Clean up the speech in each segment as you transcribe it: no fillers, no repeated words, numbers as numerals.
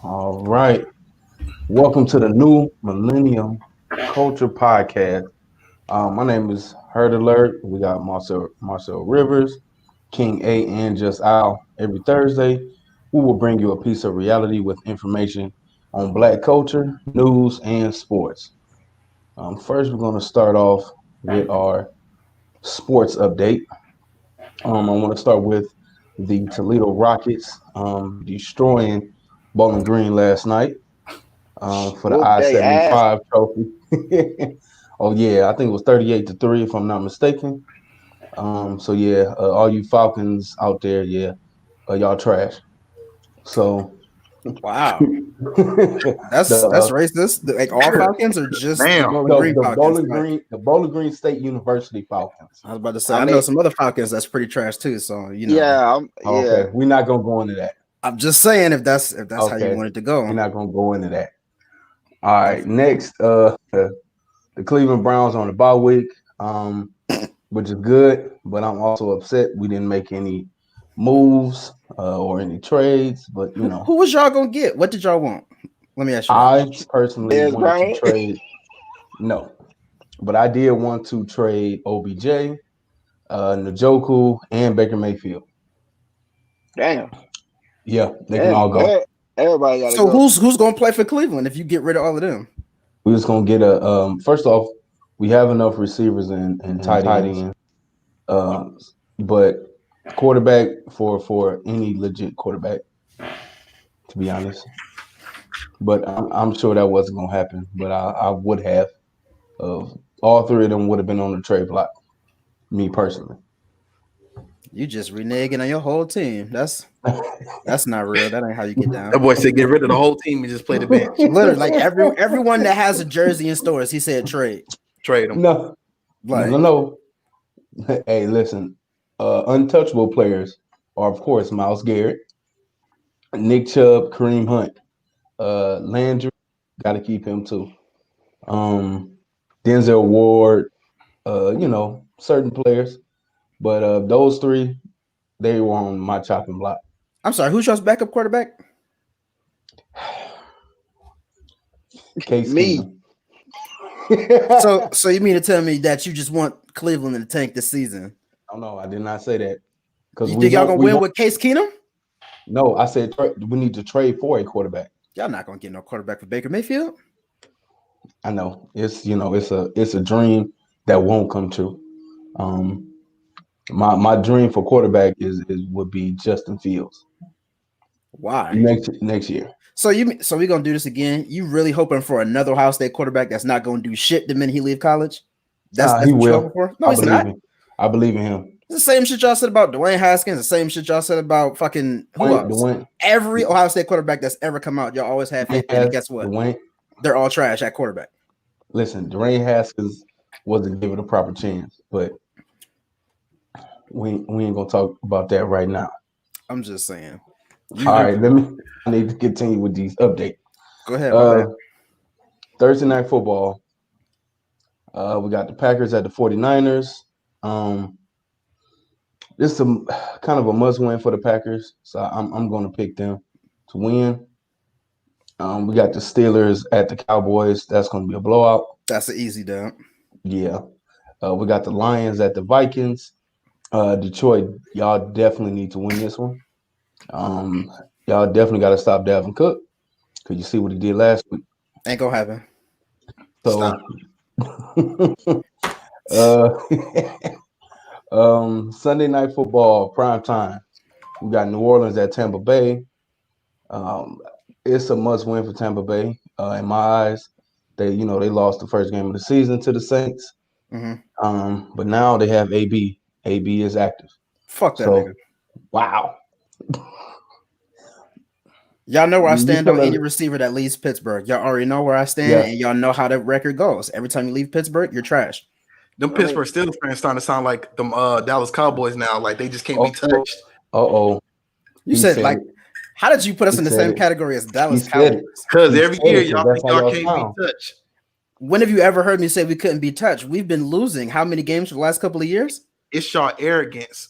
All right. Welcome to the new Millennial Culture Podcast. My name is Herd Alert. We got Marcel Rivers, King A, and Just Al. Every Thursday, we will bring you a piece of reality with information on Black culture, news, and sports. First, we're going to start off with our sports update. I want to start with the Toledo Rockets destroying Bowling Green last night. For the Whoop they ass. I-75 trophy. Oh yeah, I think it was 38-3 if I'm not mistaken. So yeah, all you Falcons out there, yeah, y'all trash. So Wow, that's the racist. Like all Falcons or just the Damn. Bowling the Green the Falcons? Bowling Green State University Falcons. I was about to say I I know mean, some other Falcons that's pretty trash too. So yeah, Okay, yeah. we're not gonna go into that. I'm just saying if that's how you Okay, want it to we're go. not gonna go into that. All right, next, the Cleveland Browns on the bye week. Which is good, but I'm also upset we didn't make any moves or any trades. But Who was y'all gonna get? What did y'all want? Let me ask you that. I personally Dez wanted to Bryant. trade. No, but I did want to trade OBJ, Njoku, and Baker Mayfield. Damn. Yeah, they can all Damn. go. Everybody gotta So go. who's gonna play for Cleveland if you get rid of all of them? We're just gonna get a. First off, we have enough receivers and tight ends, um, but quarterback for any legit quarterback, to be honest. But I'm sure that wasn't gonna happen. But I would have. All three of them would have been on the trade block. Me personally. You just reneging on your whole team. That's not real. That ain't how you get That down. boy said get rid of the whole team and just play the bench. Literally, like everyone that has a jersey in stores, he said trade. Trade them. No, Like no. Hey, listen. Untouchable players are of course Miles Garrett, Nick Chubb, Kareem Hunt, Landry. Got to keep him too. Um, Denzel Ward. Certain players, but those three they were on my chopping block. I'm sorry, who's y'all's backup quarterback? Case Me. Keenum. So you mean to tell me that you just want Cleveland in the tank this season? Oh no, I did not say that because You think y'all gonna win with Case Keenum? No, I said we need to trade for a quarterback. Y'all not gonna get no quarterback for Baker Mayfield. I know it's a dream that won't come true. Um, my dream for quarterback is would be Justin Fields Why? next year. So we gonna do this again? You really hoping for another Ohio State quarterback that's not gonna do shit the minute he leave college? That's He what you're will. hoping for? No, I he's believe not. him. I believe in him. It's the same shit y'all said about Dwayne Haskins. The same shit y'all said about fucking who else? Every Ohio State quarterback that's ever come out, y'all always have faith in. And guess what? They're all trash at quarterback. Listen, Dwayne Haskins wasn't given a proper chance, but we ain't gonna talk about that right now. I'm just saying. All right, I need to continue with these updates. Go ahead. Thursday night football. We got the Packers at the 49ers. This is kind of a must win for the Packers, so I'm going to pick them to win. We got the Steelers at the Cowboys. That's going to be a blowout. That's an easy dub. Yeah. We got the Lions at the Vikings. Detroit, y'all definitely need to win this one. Y'all definitely got to stop Dalvin Cook because you see what he did last week. Ain't gonna happen. So, Sunday night football prime time. We got New Orleans at Tampa Bay. It's a must win for Tampa Bay. In my eyes, they lost the first game of the season to the Saints. Mm-hmm. But now they have AB. AB is active. Fuck that nigga. Wow. Y'all know where I stand on any receiver that leaves Pittsburgh. Y'all already know where I stand, and y'all know how that record goes. Every time you leave Pittsburgh, you're trash. Them Pittsburgh Steelers fans starting to sound like them Dallas Cowboys now. Like they just can't be touched. You said like, how did you put us in the same category as Dallas Cowboys? Because every year y'all think y'all can't be touched. When have you ever heard me say we couldn't be touched? We've been losing how many games for the last couple of years? It's y'all arrogance.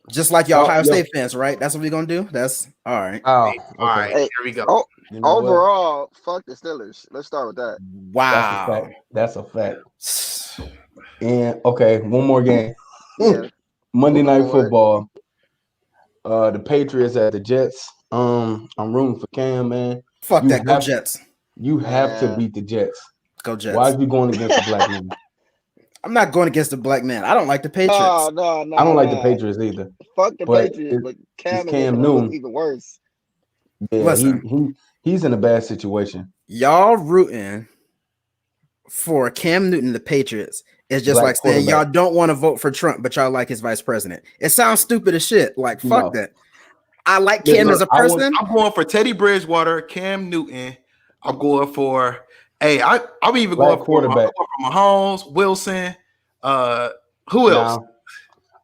Just like y'all Ohio State fans, right? That's what we're gonna do. That's all right. Oh, okay. All right, here we go. Oh, you know overall, fuck the Steelers. Let's start with that. Wow, that's a fact. And okay, one more game. Yeah. Monday Night Football. The Patriots at the Jets. I'm rooting for Cam, man. Fuck that. Go Jets. You have to beat the Jets. Go Jets. Why are you going against the black man? I'm not going against the black man. I don't like the Patriots. No. I don't like the Patriots either. Fuck the Patriots, but Cam Newton even worse. Yeah, listen, he's in a bad situation. Y'all rooting for Cam Newton, the Patriots, is just like saying y'all don't want to vote for Trump, but y'all like his vice president. It sounds stupid as shit. Like, fuck that. I like Cam as a person. I'm going for Teddy Bridgewater, Cam Newton. I'm going for I'm even going for Mahomes, Wilson. Who else? Now,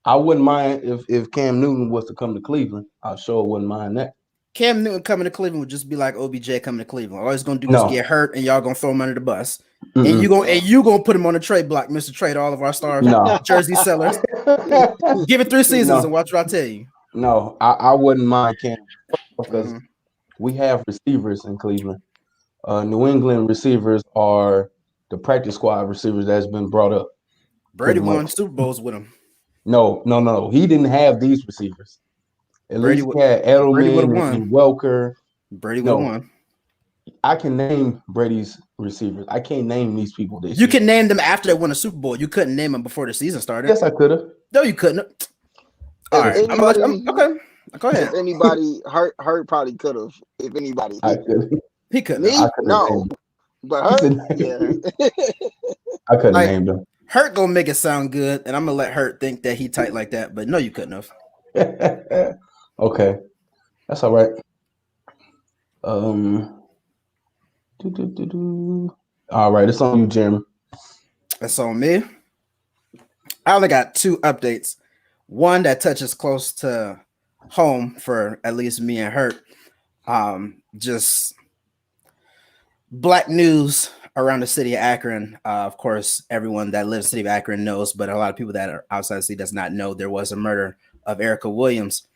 I wouldn't mind if Cam Newton was to come to Cleveland. I sure wouldn't mind that. Cam Newton coming to Cleveland would just be like OBJ coming to Cleveland. All he's gonna do is get hurt, and y'all gonna throw him under the bus. And you gonna put him on the trade block, Mr. Trade all of our stars, jersey sellers. Give it 3 seasons and watch what I tell you. No, I wouldn't mind Cam because we have receivers in Cleveland. New England receivers are the practice squad receivers that's been brought up. Brady won Super Bowls with him. No. He didn't have these receivers. At least he had Edelman and Welker. Brady would have won. I can name Brady's receivers. I can't name these people. You can name them after they won a Super Bowl. You couldn't name them before the season started. Yes, I could have. No, you couldn't. All right. Okay. Go ahead. If anybody hurt probably could have. If anybody, he couldn't. Me? No. But Hurt, I couldn't name them. Hurt gonna make it sound good, and I'm gonna let Hurt think that he tight like that. But no, you couldn't have. Okay, that's all right. All right, it's on you, Jeremy. It's on me. I only got 2 updates. One that touches close to home for at least me and Hurt. Just black news around the city of Akron. Of course, everyone that lives in the city of Akron knows, but a lot of people that are outside the city does not know there was a murder of Erica Williams.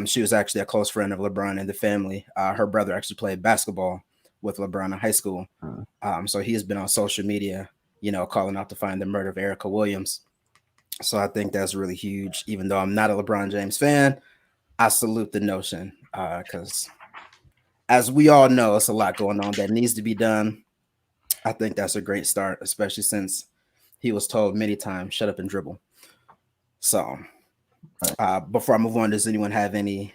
She was actually a close friend of LeBron and the family. Her brother actually played basketball with LeBron in high school. So he has been on social media, calling out to find the murder of Erica Williams. So I think that's really huge. Even though I'm not a LeBron James fan, I salute the notion because as we all know, it's a lot going on that needs to be done. I think that's a great start, especially since he was told many times, shut up and dribble. So before I move on, does anyone have any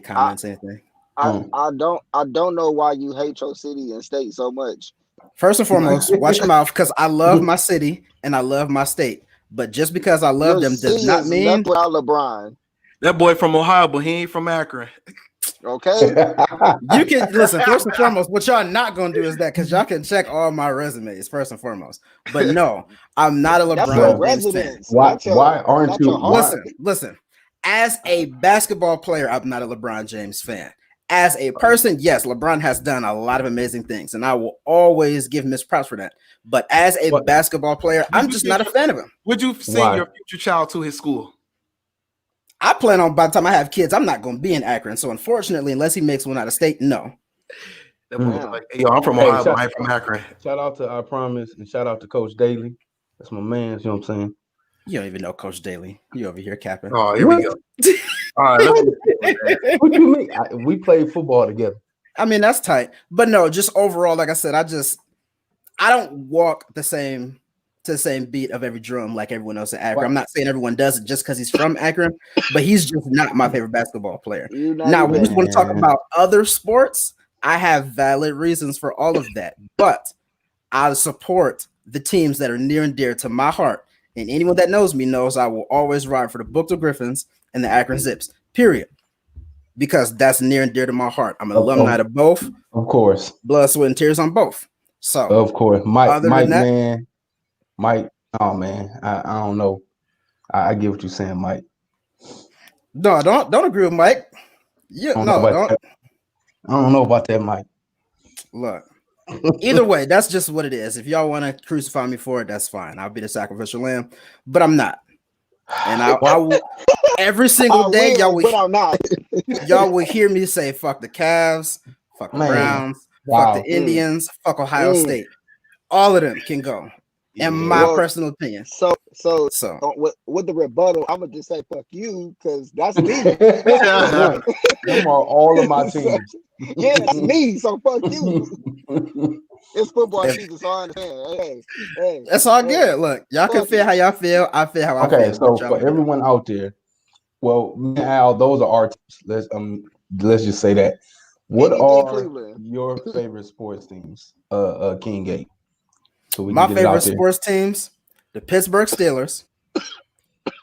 comments, anything? I don't know why you hate your city and state so much. First and foremost, watch your mouth, because I love my city and I love my state. But just because I love them does not mean without LeBron. That boy from Ohio, but he ain't from Akron. Okay. You can listen. First and foremost, what y'all not gonna do is that, because y'all can check all my resumes first and foremost. But no, I'm not a LeBron James fan. Why aren't you? Listen. As a basketball player, I'm not a LeBron James fan. As a person, yes, LeBron has done a lot of amazing things, and I will always give him his props for that. But as a basketball player, I'm just not a fan of him. Would you send your future child to his school? I plan on, by the time I have kids, I'm not going to be in Akron. So unfortunately, unless he makes one out of state, no. Like, I'm from Ohio, but I'm from Akron. Shout out to I Promise, and shout out to Coach Daly. That's my man. You know what I'm saying? You don't even know Coach Daly. You over here capping. Oh, here we go. All right. What you mean? We played football together. I mean, that's tight. But no, just overall, like I said, I don't walk to the same beat of every drum like everyone else in Akron. I'm not saying everyone does it just because he's from Akron, but he's just not my favorite basketball player. Now, we just want to talk about other sports. I have valid reasons for all of that, but I support the teams that are near and dear to my heart. And anyone that knows me knows I will always ride for the Bookville Griffins and the Akron Zips, period. Because that's near and dear to my heart. I'm an alumni of both. Of course. Blood, sweat, and tears on both. So, of course. Mike, oh man, I don't know. I get what you're saying, Mike. No, don't agree with Mike. Yeah, I don't know about that, Mike. Look, either way, that's just what it is. If y'all want to crucify me for it, that's fine. I'll be the sacrificial lamb, but I'm not. And I will every single day, but I'm not. y'all will hear me say fuck the Cavs, fuck the Browns, fuck the Indians, fuck Ohio State. All of them can go. In my personal opinion. So with the rebuttal, I'm gonna just say fuck you because that's me. Them are all of my teams. Yeah, it's me. So fuck you. It's football season, so I understand. Hey, that's all good. Look, y'all can feel how y'all feel. I feel how I feel. Okay, so for everyone out there, well, me and Al, those are our teams. Let's just say that. What are Cleveland. Your favorite sports teams? King Gate. So we my can get favorite sports teams: the Pittsburgh Steelers,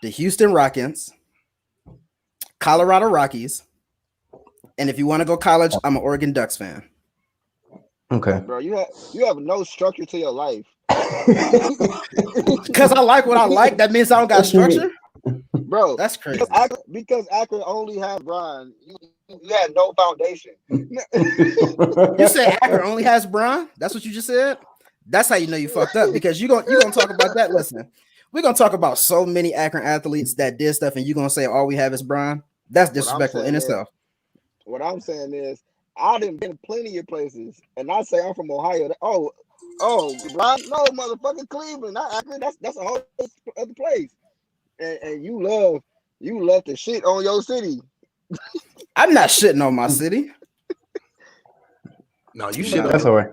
the Houston Rockets, Colorado Rockies, and if you want to go college, I'm an Oregon Ducks fan. Okay, bro, you have no structure to your life. Because I like what I like. That means I don't got structure, bro. That's crazy. Because Akron only has Brian. You had no foundation. You said Akron only has Brian? That's what you just said? That's how you know you fucked up because you're gonna talk about that. Listen, we're gonna talk about so many Akron athletes that did stuff, and you're gonna say all we have is Brian. That's disrespectful in itself. What I'm saying is, I done been plenty of places, and I say I'm from Ohio. Oh, Brian, no, motherfucking Cleveland, not Akron. That's a whole other place. And you love to shit on your city. I'm not shitting on my city. No, you shit. That's all right.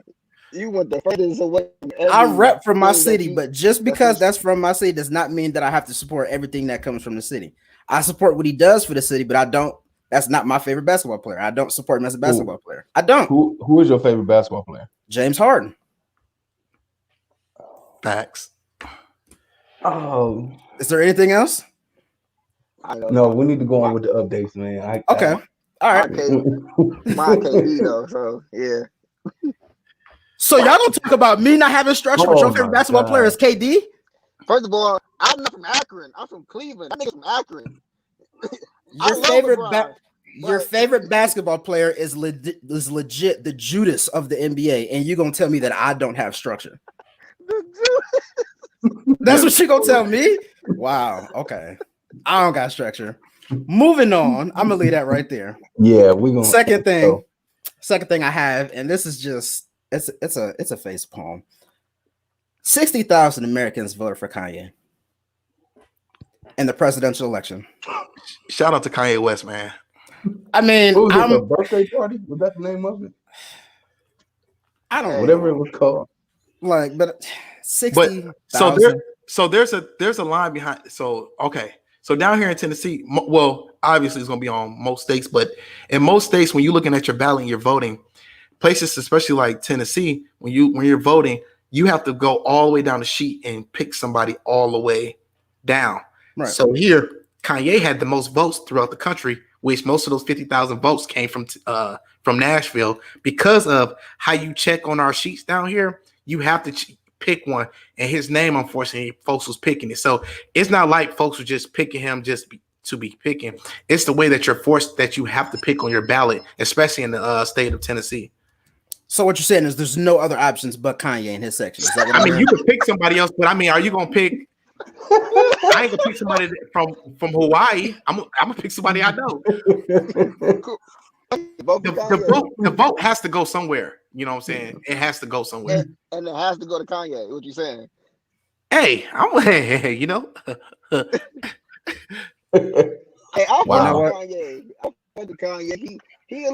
You went the furthest away. I rep from my city, but just because that's from my city does not mean that I have to support everything that comes from the city. I support what he does for the city, but I don't. That's not my favorite basketball player. I don't support him as a basketball player. I don't. Who is your favorite basketball player? James Harden. Facts. Oh, is there anything else? No, we need to go on with the updates, man. Okay. All right. My KD though, so yeah. So y'all gonna talk about me not having structure, but your favorite basketball player is KD? First of all, I'm not from Akron. I'm from Cleveland. That nigga's from Akron. Your favorite basketball player is legit the Judas of the NBA, and you're gonna tell me that I don't have structure. That's what you gonna tell me? Wow. Okay. I don't got structure. Moving on. I'm gonna leave that right there. Yeah, we gonna. Second thing I have, and this is just it's a face palm. 60,000 Americans voted for Kanye in the presidential election. Shout out to Kanye West, man. I mean, what was it, a birthday party? Was that the name of it? I don't know. Whatever it was called. Like, but 60,000. So there's a line behind. So okay. So down here in Tennessee, well, obviously it's going to be on most states, but in most states, when you're looking at your ballot and you're voting, places, especially like Tennessee, when you're voting, you have to go all the way down the sheet and pick somebody all the way down. Right. So here, Kanye had the most votes throughout the country, which most of those 50,000 votes came from Nashville. Because of how you check on our sheets down here, you have to pick one, and his name, unfortunately, folks was picking it. So it's not like folks were just picking him to be picking. It's the way that you're forced that you have to pick on your ballot, especially in the state of Tennessee. So what you're saying is there's no other options but Kanye in his section. Is that what I mean, you could pick somebody else, but I mean, are you gonna pick? I ain't gonna pick somebody from Hawaii. I'm gonna pick somebody I know. The vote has to go somewhere. You know what I'm saying? It has to go somewhere. And it has to go to Kanye. What you saying? Hey, you know. Hey, I follow Kanye. I follow Kanye.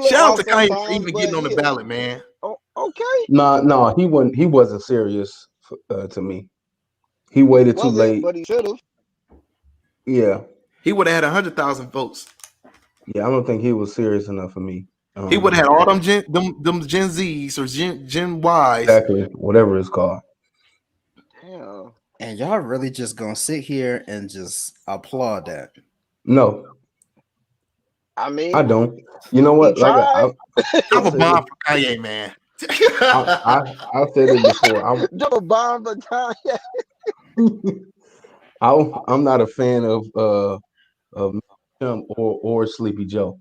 Shout out to Kanye for even getting on the ballot, man. Oh, okay. No, he wasn't serious to me. He waited too late. But he should have. Yeah. He would have had 100,000 votes. Yeah, I don't think he was serious enough for me. He would have had all them Gen Zs or Gen Ys. Exactly, whatever it's called. Damn. And y'all really just gonna sit here and just applaud that? No. I mean, I don't. You know what? Like I'm a bomb for Kanye, man. I said it before. I'm a bomb for Kanye. I'm not a fan of him or Sleepy Joe.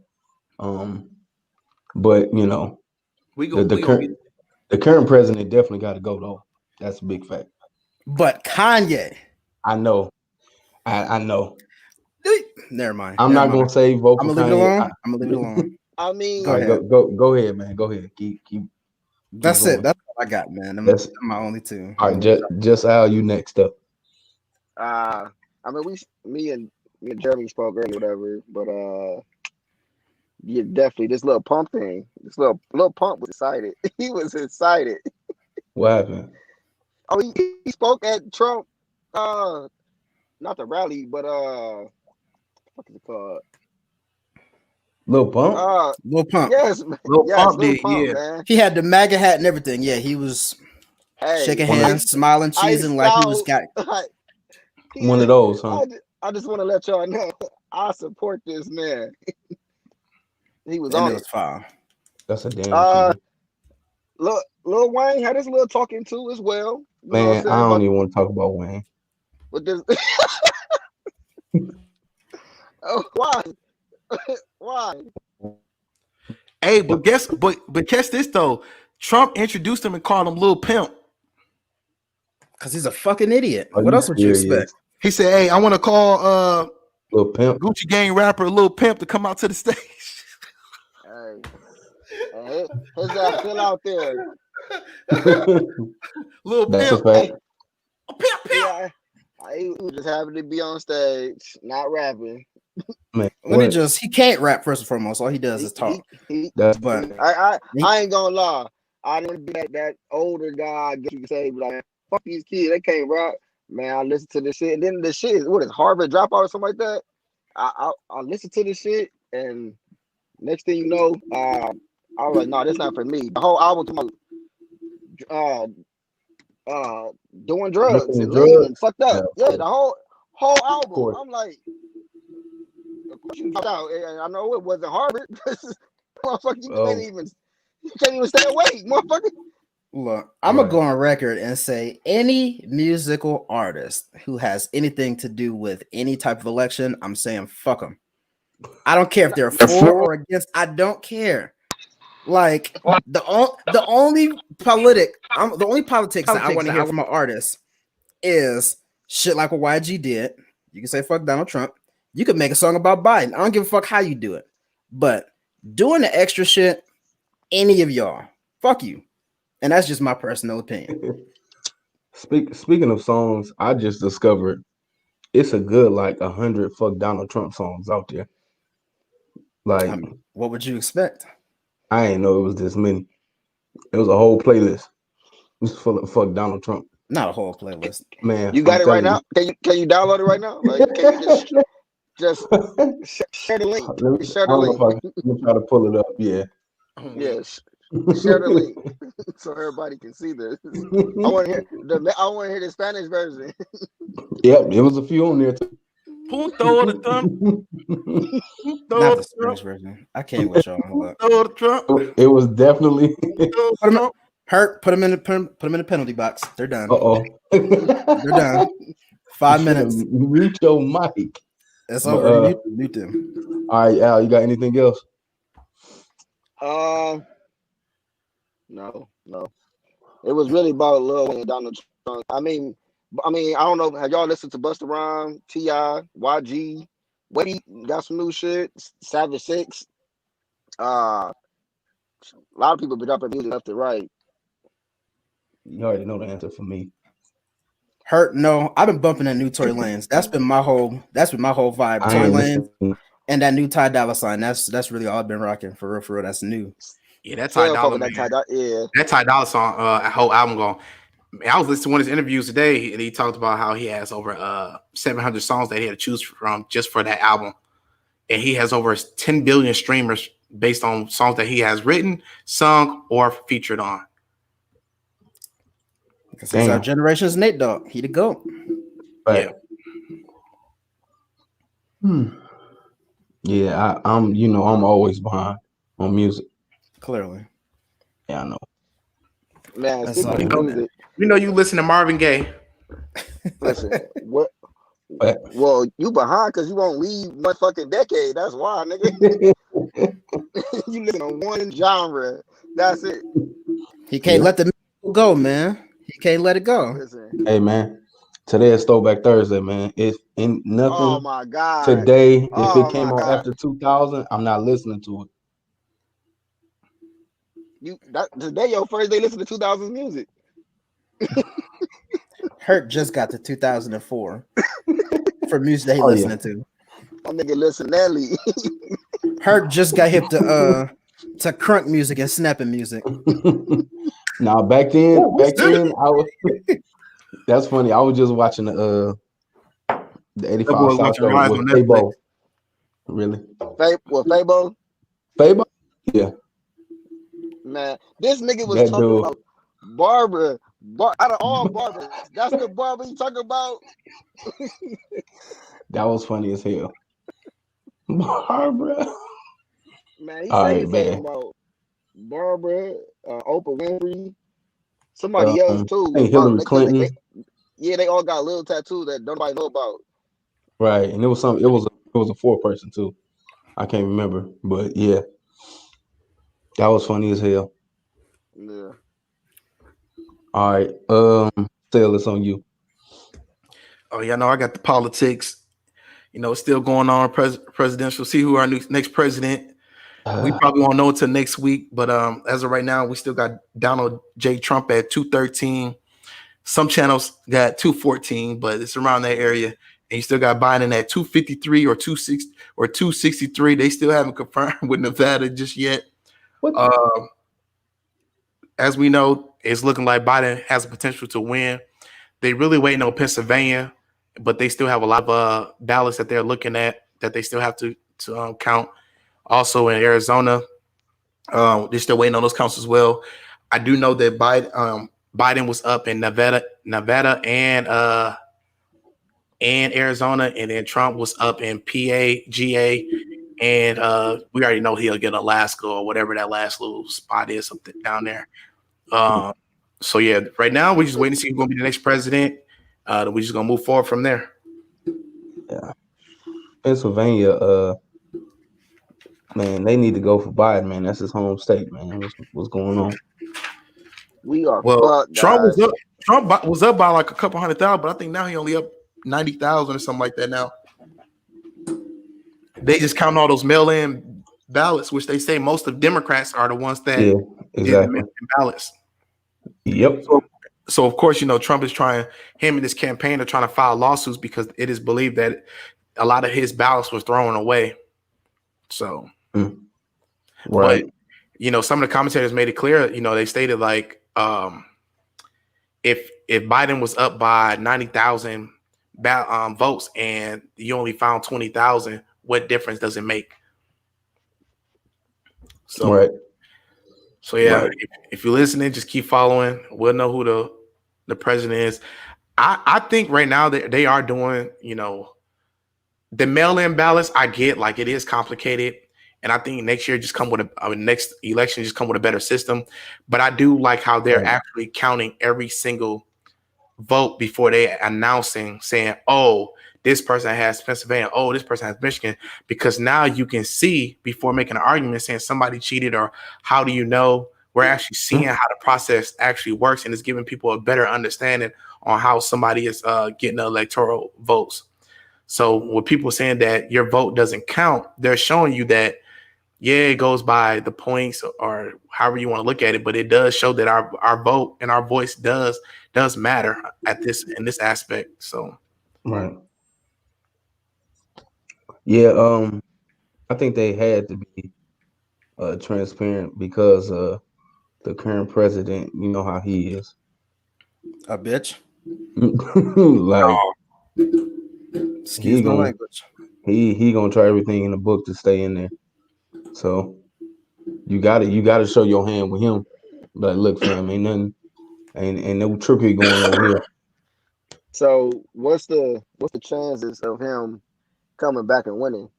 But you know, the current president definitely got to go though. That's a big fact. But Kanye, I know. Never mind. I'm Never not gonna mind. say vote I'm for gonna leave it Kanye. alone. I'm gonna leave it alone. I mean, Go All right, ahead. go ahead, man. Go ahead. Keep That's going. it. That's all I got, man. I'm That's my only two. all right. Just Al, you next up. I mean, me and Jeremy spoke earlier, whatever. But yeah, definitely this little pump thing. This little pump was excited. He was excited. What happened? Oh, he spoke at Trump. Not the rally, but what is it called? Lil Pump? Lil Pump. Yes, Lil yes, Pump little did, pump, yeah. man. He had the MAGA hat and everything. Yeah, he was shaking hands, smiling, cheesing like he was got. One of those, huh? I just want to let y'all know I support this man. He was And on it it. was foul. That's a damn shame. Lil Wayne had his little talking to as well. You know what I'm Man, saying? I don't But even want to talk about Wayne. with this, oh, why? Why? Hey, but catch this though. Trump introduced him and called him Lil Pimp. Because he's a fucking idiot. Are What you else would you expect? serious? He said, "Hey, I want to call Lil Pimp. Gucci Gang rapper Lil Pimp to come out to the stage." Hey, his ass still out there. Lil That's Pimp. a fact. Pimp. Yeah, he was just happy to be on stage, not rapping. Man, He can't rap first and foremost. All he does is talk. But I ain't gonna lie. I didn't be that older guy. I guess you could say, like, fuck these kids, they can't rap. Man, I listen to this shit, and then the shit is what is Harvard dropout or something like that. I listen to this shit, and next thing you know, I was like, no, this not for me. The whole album to doing drugs and lean and fucked up. Yeah, the whole album. I'm like, of course you dropped out. And I know it wasn't Harvard. Motherfucker, you can't even stay awake, motherfucker. Look, I'm gonna go on record and say any musical artist who has anything to do with any type of election, I'm saying fuck them. I don't care if they're for or against. I don't care. Like the only politics that I want to hear from an artist is shit like what YG did. You can say fuck Donald Trump. You could make a song about Biden. I don't give a fuck how you do it. But doing the extra shit, any of y'all, fuck you. And that's just my personal opinion. Speaking of songs, I just discovered it's a good 100 fuck Donald Trump songs out there. Like, what would you expect? I didn't know it was this many. It was a whole playlist. It was full of fuck Donald Trump. Not a whole playlist. Man, you got it right now? Can you download it right now? Like, can you just share the link? Share the link. Let me try to pull it up. Yeah. Yes. Share the link so everybody can see this. I want to hear the Spanish version. Yep, there was a few on there too. Punto de Trump. Not the Spanish version. I can't with y'all. It was definitely Put them in the penalty box. They're done. They're done. 5 minutes. Mute your mic. It's over. Mute them. All right, Al, you got anything else? No. It was really about Lil Wayne and Donald Trump. I mean, I don't know. Have y'all listened to Busta Rhymes, T.I., YG? Wait, got some new shit. Savage 6. A lot of people been dropping music left to right. You already know the answer for me. No, I've been bumping that new Tory Lanez. That's been my whole vibe. Tory Lanez and that new Ty Dolla Sign. That's really all I've been rocking for real. That's new. Yeah, that Ty Dolla, man. That Ty Dolla song, a whole album going. I was listening to one of his interviews today, and he talked about how he has over 700 songs that he had to choose from just for that album, and he has over 10 billion streamers based on songs that he has written, sung, or featured on. Because he's our generation's Nate Dogg. He the GOAT. Right. Yeah. Yeah, I'm always behind on music. Clearly. Yeah, I know. Man, speaking of music, you listen to Marvin Gaye. Listen, what? Well, you behind because you won't leave one fucking decade. That's why, nigga. You listen to one genre. That's it. He can't let the go, man. He can't let it go. Listen. Hey, man. Today is Throwback Thursday, man. It's Oh nothing my god. today. If it Oh came my out god. after 2000, I'm not listening to it. Today your first day listening to 2000s music. Hurt just got to 2004 for music that he Oh yeah. listening to. My nigga listen Nelly. Hurt just got hip to crunk music and snapping music. Now Oh, what's back that? then I was. That's funny. I was just watching the That 85 boy South watching Show Rise with on Netflix. Fabo. Really, Fabo. Fabo? Yeah, Man, this nigga was that talking dude. about Barbara. Out of all barbers, that's the barber you talking about. That was funny as hell. Barbara. Man, he All say right, the same man. about Barbara, Oprah Winfrey, somebody else I too. think Hillary Clinton. Yeah, they all got little tattoos that nobody know about. Right, and it was some. It was a fourth person too. I can't remember, but yeah, that was funny as hell. Yeah. All right, Sale, it's on you. Oh yeah, no, I got the politics. It's still going on. Presidential. See who our next president. We probably won't know until next week. But as of right now, we still got Donald J. Trump at 213. Some channels got 214, but it's around that area. And you still got Biden at 253 or 263. They still haven't confirmed with Nevada just yet. What? As we know, it's looking like Biden has the potential to win. They really waiting on Pennsylvania, but they still have a lot of ballots that they're looking at that they still have to count. Also in Arizona, they're still waiting on those counts as well. I do know that Biden was up in Nevada and Arizona, and then Trump was up in PA, GA, and we already know he'll get Alaska or whatever that last little spot is something down there. So yeah, right now we're just waiting to see who's going to be the next president. We're just going to move forward from there. Yeah, Pennsylvania. Man, they need to go for Biden. Man, that's his home state. Man, what's going on? We are Well, fucked, guys. Trump was up by like a couple 100,000, but I think now he only up 90,000 or something like that. Now they just count all those mail-in ballots, which they say most of Democrats are the ones that Yeah, did the exactly. mail-in ballots. Yep. So of course, Trump is him and his campaign are trying to file lawsuits because it is believed that a lot of his ballots was thrown away. So, Right. But some of the commentators made it clear. They stated like, if Biden was up by 90,000 votes and you only found 20,000, what difference does it make? So, right. So yeah, Right. if you're listening, just keep following. We'll know who the president is. I think right now they are doing, the mail-in ballots. I get like it is complicated, and I think next year just come with next election just come with a better system. But I do like how they're actually counting every single vote before they announcing, saying, "Oh, this person has Pennsylvania. Oh, this person has Michigan," because now you can see before making an argument saying somebody cheated or how do you know. We're actually seeing how the process actually works, and it's giving people a better understanding on how somebody is getting the electoral votes. So with people saying that your vote doesn't count, they're showing you that, yeah, it goes by the points or however you want to look at it, but it does show that our vote and our voice does matter in this aspect. So Right. Yeah. I think they had to be transparent because the current president, you know how he is. A bitch. Like Excuse he my gonna language. he gonna try everything in the book to stay in there. So you gotta show your hand with him. Like, look, fam, ain't nothing, ain't no trickery going on here. So what's the chances of him coming back and winning?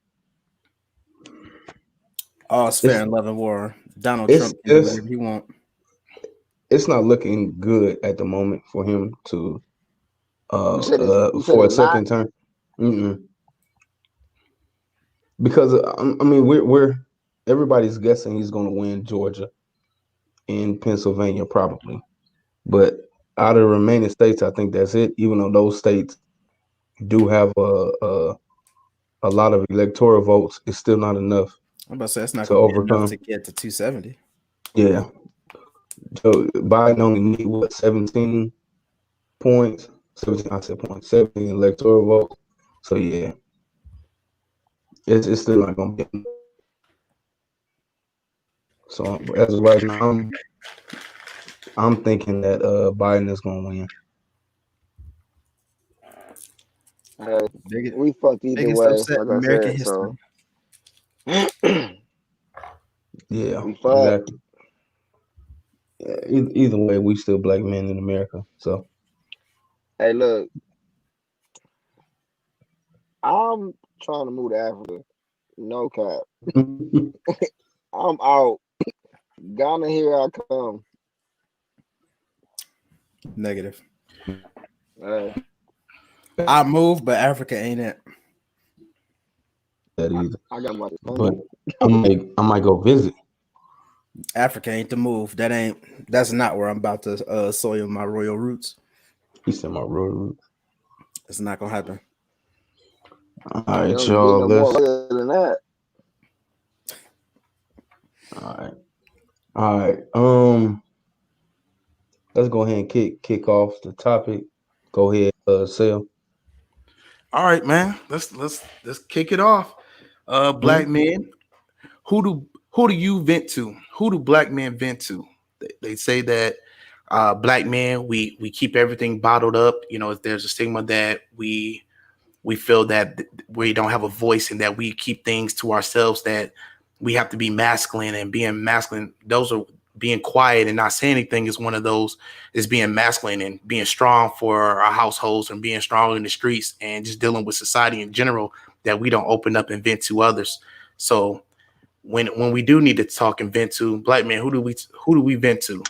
Oh, it's It's fair and love and war. Donald it's Trump can do it's whatever he want. it's not looking good at the moment for him to You said for a it's not. second term. Mm-mm. Because I mean we're everybody's guessing he's going to win Georgia and Pennsylvania probably, but out of the remaining states, I think that's it. Even though those states do have a lot of electoral votes, it's still not enough I'm about to say it's not to going to be enough to overcome. get to 270. Yeah, Joe Biden only need what 17 points. 17, I said points, 17 electoral votes. So yeah, it's still not gonna be enough. So as of right now, I'm thinking that Biden is gonna win. Hey, Biggest, we fucked either biggest way, upset like in I American said. history. So Yeah, we fucked. exactly. Either way, we still black men in America. So Hey, look, I'm trying to move to Africa. No cap. I'm out. Ghana, here I come. Negative. Hey, I moved, but Africa ain't it. that either. I got my But country. I might go visit. Africa ain't the move. That's not where I'm about to soil my royal roots. He said my road. It's not gonna happen. All They right, don't get y'all. no more royal than that. All right. All right. Let's go ahead and kick off the topic. Go ahead, Sale. All right, man. Let's kick it off. Black Mhm. men. Who do you vent to? Who do black men vent to? They say that black men we keep everything bottled up. You know, there's a stigma that we feel that we don't have a voice and that we keep things to ourselves, that we have to be masculine, and being masculine, those are being quiet and not saying anything is one of those, is being masculine and being strong for our households and being strong in the streets and just dealing with society in general, that we don't open up and vent to others. So when we do need to talk and vent to black men, who do we vent to?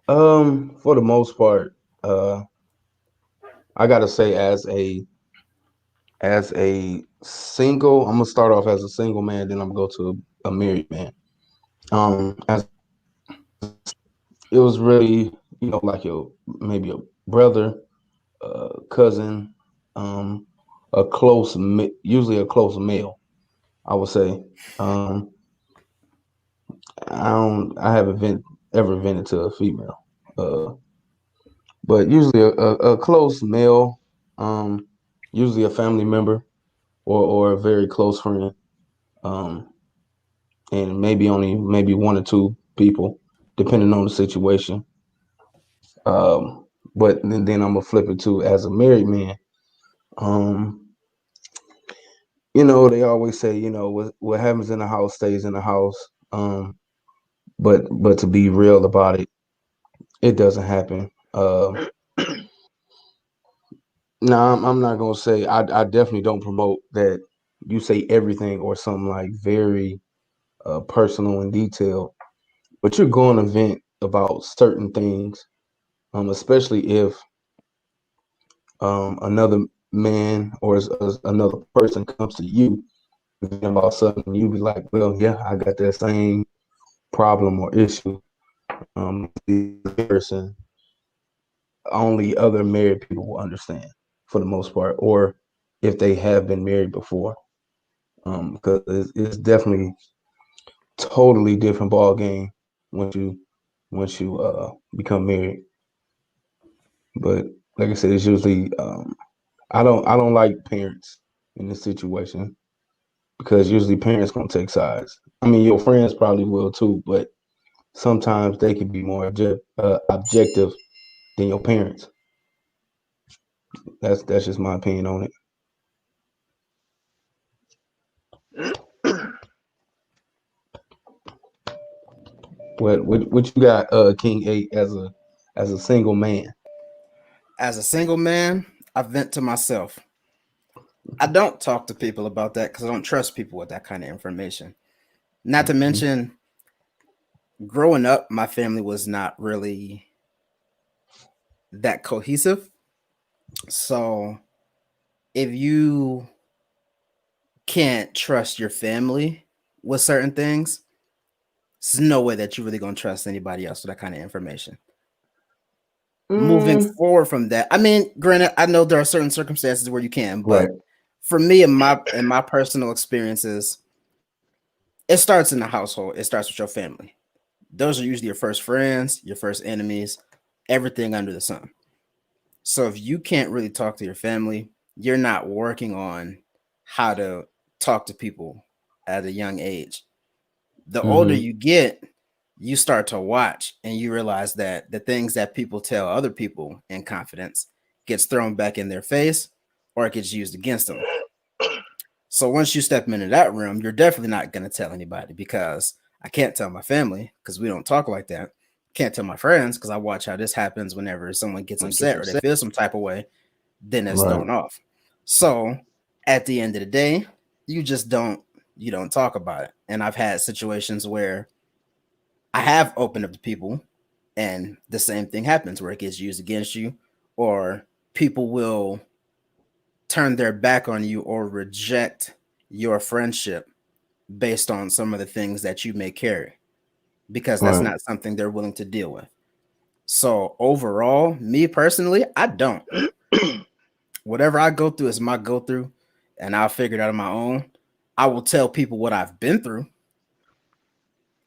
For the most part, I gotta say, as a single, I'm gonna start off as a single man, then I'm gonna go to a married man. As it was really, like maybe a brother, cousin, um, usually a close male, I would say. Um, I haven't ever vented to a female, uh, but usually a close male, um, usually a family member or a very close friend, um, and maybe one or two people, depending on the situation. Um, but then I'm gonna flip it to as a married man. Um, they always say, what happens in the house stays in the house. But to be real about it, it doesn't happen. No, I'm not gonna say I definitely don't promote that you say everything or something like very personal and detailed, but you're going to vent about certain things, especially if another man or another person comes to you about something, you be like, well, yeah, I got that same problem or issue. The person, only other married people will understand for the most part, or if they have been married before, because it's definitely totally different ball game once you become married. But like I said, it's usually I don't like parents in this situation because usually parents gonna take sides. I mean, your friends probably will too, but sometimes they can be more objective than your parents. That's just my opinion on it. What you got, King Eight, as a single man? As a single man, I vent to myself. I don't talk to people about that because I don't trust people with that kind of information. Not to Mhm. mention, growing up, my family was not really that cohesive. So if you can't trust your family with certain things, there's no way that you're really gonna trust anybody else with that kind of information. moving forward from that, I mean, granted, I know there are certain circumstances where you can, but Right. for me, in my personal experiences, it starts in the household. It starts with your family. Those are usually your first friends, your first enemies, everything under the sun. So if you can't really talk to your family, you're not working on how to talk to people at a young age. The older Mm-hmm. you get, you start to watch and you realize that the things that people tell other people in confidence gets thrown back in their face or it gets used against them. So once you step into that room, you're definitely not going to tell anybody because I can't tell my family because we don't talk like that. Can't tell my friends because I watch how this happens whenever someone gets upset or they feel some type of way, then it's Right. thrown off. So at the end of the day, you just don't talk about it. And I've had situations where I have opened up to people and the same thing happens where it gets used against you or people will turn their back on you or reject your friendship based on some of the things that you may carry because that's Right. not something they're willing to deal with. So overall, me personally, I don't. Whatever I go through is my go through and I'll figure it out on my own. I will tell people what I've been through,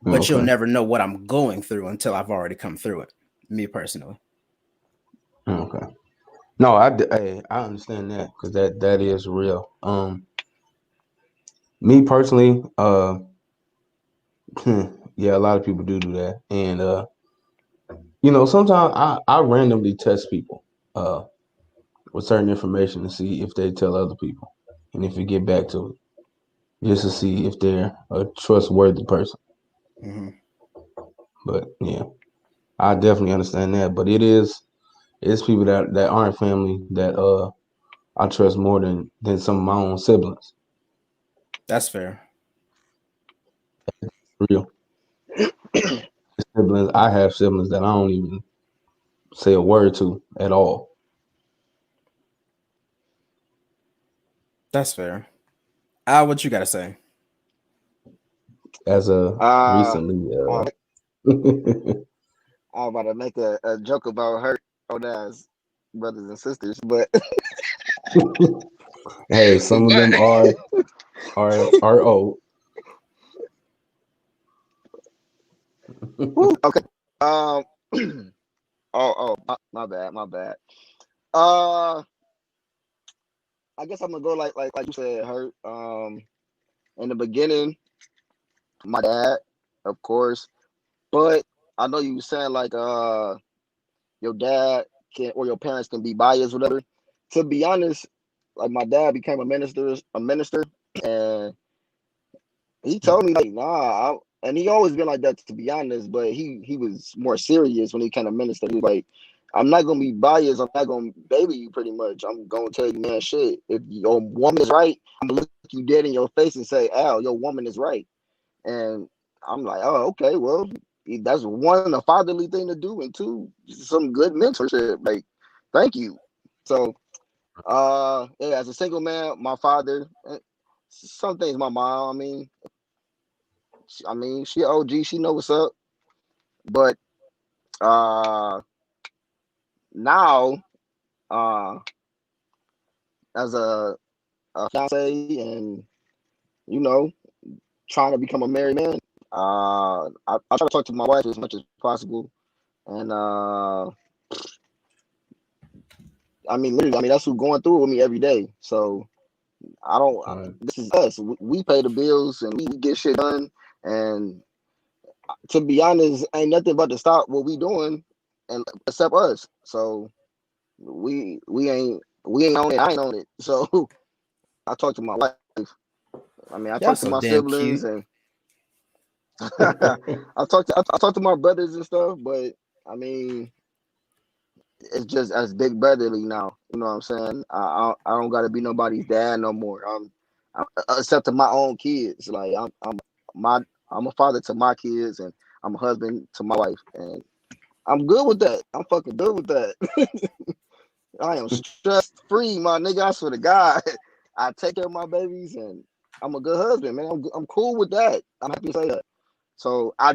but you'll Okay. never know what I'm going through until I've already come through it. Me personally. Okay. No, hey, I understand that because that is real. Me personally, yeah, a lot of people do that, and sometimes I randomly test people uh with certain information to see if they tell other people, and if you get back to it, just to see if they're a trustworthy person. Mm-hmm. But yeah, I definitely understand that. But it's people that aren't family that I trust more than some of my own siblings. That's fair. Real siblings, I have siblings that I don't even say a word to at all. That's fair. What you gotta say? As a Uh, recently, I I was about to make a joke about her old ass brothers and sisters, but hey, some of them are old. whew, okay. Um, my bad, my bad. Uh, I guess I'm gonna go like you said, hurt. In the beginning, my dad, of course, but I know you were saying like your dad can or your parents can be biased, whatever. To be honest, like my dad became a minister, and he told me like, nah, and he always been like that to be honest. But he was more serious when he kind of minister. He was like, I'm not gonna be biased. I'm not gonna baby you. Pretty much, I'm gonna tell you, man, shit. If your woman is right, I'm gonna look you dead in your face and say, Al, your woman is right. And I'm like, oh, okay, well, that's one a fatherly thing to do, and two, some good mentorship. Like, thank you. So, yeah, as a single man, my father, some things my mom. I mean, she OG, she know what's up. But uh now, uh as a fiance and you know, trying to become a married man, I try to talk to my wife as much as possible. And I mean, literally, that's who's going through it with me every day. So I don't. Right. This is us. We pay the bills and we get shit done. And to be honest, ain't nothing but to stop what we doing, and except us. So we ain't on it. I ain't on it. So I talk to my wife. I mean, I Y'all talk to so my damn siblings, cute. and I talk to my brothers and stuff. But I mean, it's just as big brotherly now. You know what I'm saying? I don't got to be nobody's dad no more. I'm except to my own kids. Like my I'm a father to my kids, and I'm a husband to my wife, and I'm good with that. I'm fucking good with that. I am stress free, my nigga. I swear to God, I take care of my babies, and I'm a good husband, man. I'm cool with that. I'm happy to say that. So I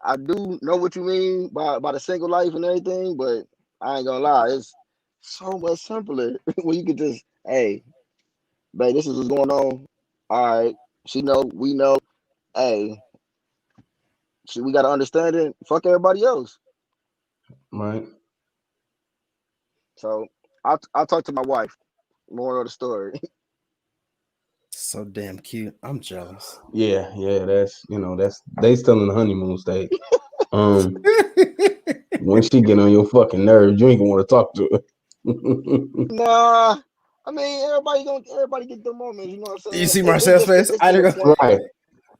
I do know what you mean by the single life and everything, but I ain't gonna lie, it's so much simpler when you can just, hey, babe, this is what's going on. All right, she know, we know. Hey, we gotta understand it. Fuck everybody else. Right. So I'll talk to my wife. More of the story. So damn cute. I'm jealous. Yeah, yeah. That's they still in the honeymoon stage. Um, when she get on your fucking nerves, you ain't gonna want to talk to her. Nah, I mean everybody get their moments. You know what I'm You saying? see Marcel's face? It's I to the go, point. Right.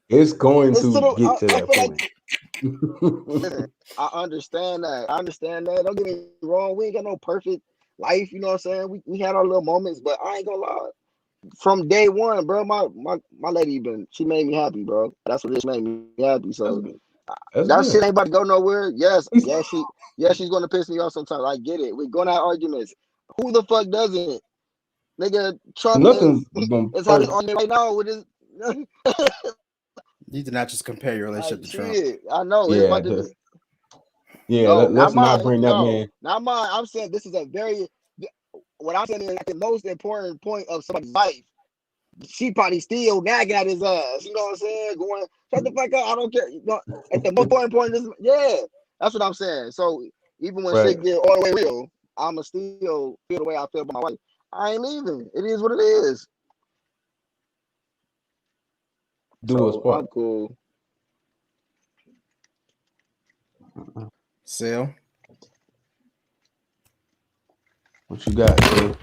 It's going It's to to the. get to I that feel like point. listen. I understand that. I understand that. Don't get me wrong. We ain't got no perfect life. You know what I'm saying? We had our little moments, but I ain't gonna lie. From day one, bro, my lady she made me happy, bro. That's what it made me happy. That's So good. That's that shit good. ain't about to go nowhere. She's gonna piss me off sometimes. I get it. We're gonna have arguments. Who the fuck doesn't? Nigga, Trump Nothing's gonna be is having perfect. this argument right now with his you did not just compare your like relationship to Trump. shit. I know it's Yeah, about to be yeah. no, not Let's not mine. bring that No, man. not mine. I'm saying this is a very what I'm saying is like the most important point of somebody's life. She probably still nagging at his ass. You know what I'm saying? Going, shut the fuck up. I don't care. You know, at the most important point is yeah. That's what I'm saying. So even when Right. shit get all the way real, I'ma still feel the way I feel about my wife. I ain't leaving. It is what it is. Do his So part. I'm cool. Sale. What you got, Sid?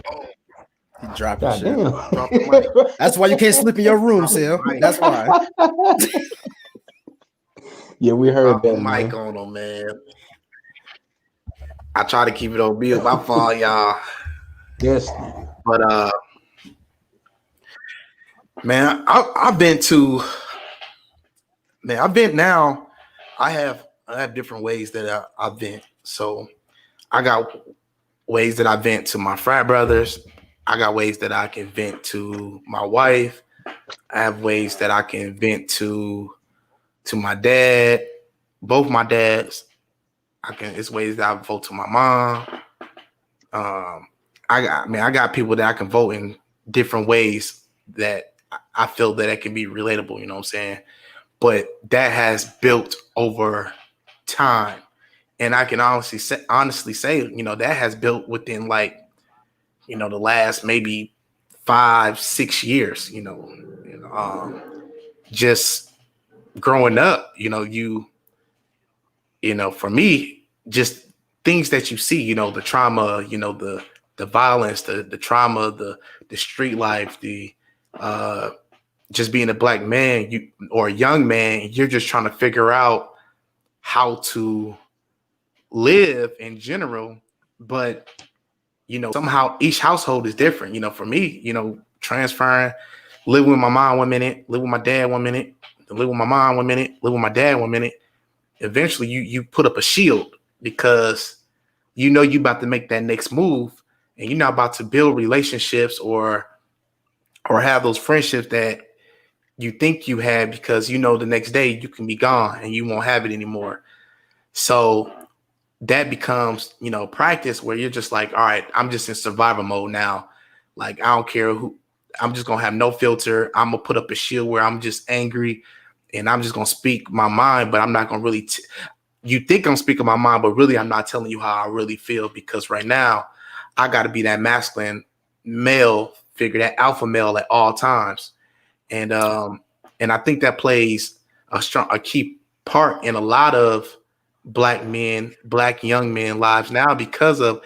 He dropping God shit. damn. Drop the mic. That's why you can't sleep in your room, Drop the Sale. mic. That's why. Yeah, we heard Drop the that, mic man. on them, man. I try to keep it on mute. My fault, y'all. Yes. But man, I've been to man. I've been now. I have different ways that I vent. So I got ways that I vent to my frat brothers. I got ways that I can vent to my wife. I have ways that I can vent to my dad, both my dads. It's ways that I vote to my mom. I got people that I can vote in different ways that I feel that it can be relatable. You know what I'm saying? But that has built over time, and I can honestly say, that has built within like, the last maybe 5-6 years. Just growing up, for me, just things that you see, the trauma, the violence, the trauma, the street life, the just being a black man, or a young man, you're just trying to figure out how to live in general. But somehow each household is different. For me, transferring, live with my mom 1 minute, live with my dad 1 minute, live with my mom 1 minute, live with my dad 1 minute. Eventually you put up a shield, because you about to make that next move, and you're not about to build relationships or have those friendships that you think you had, because the next day you can be gone and you won't have it anymore. So that becomes, practice, where you're just like, all right, I'm just in survival mode now. Like, I don't care who, I'm just going to have no filter. I'm going to put up a shield where I'm just angry, and I'm just going to speak my mind, but I'm not going to really, you think I'm speaking my mind, but really I'm not telling you how I really feel, because right now I got to be that masculine male figure, that alpha male at all times. And I think that plays a key part in a lot of black young men lives now, because of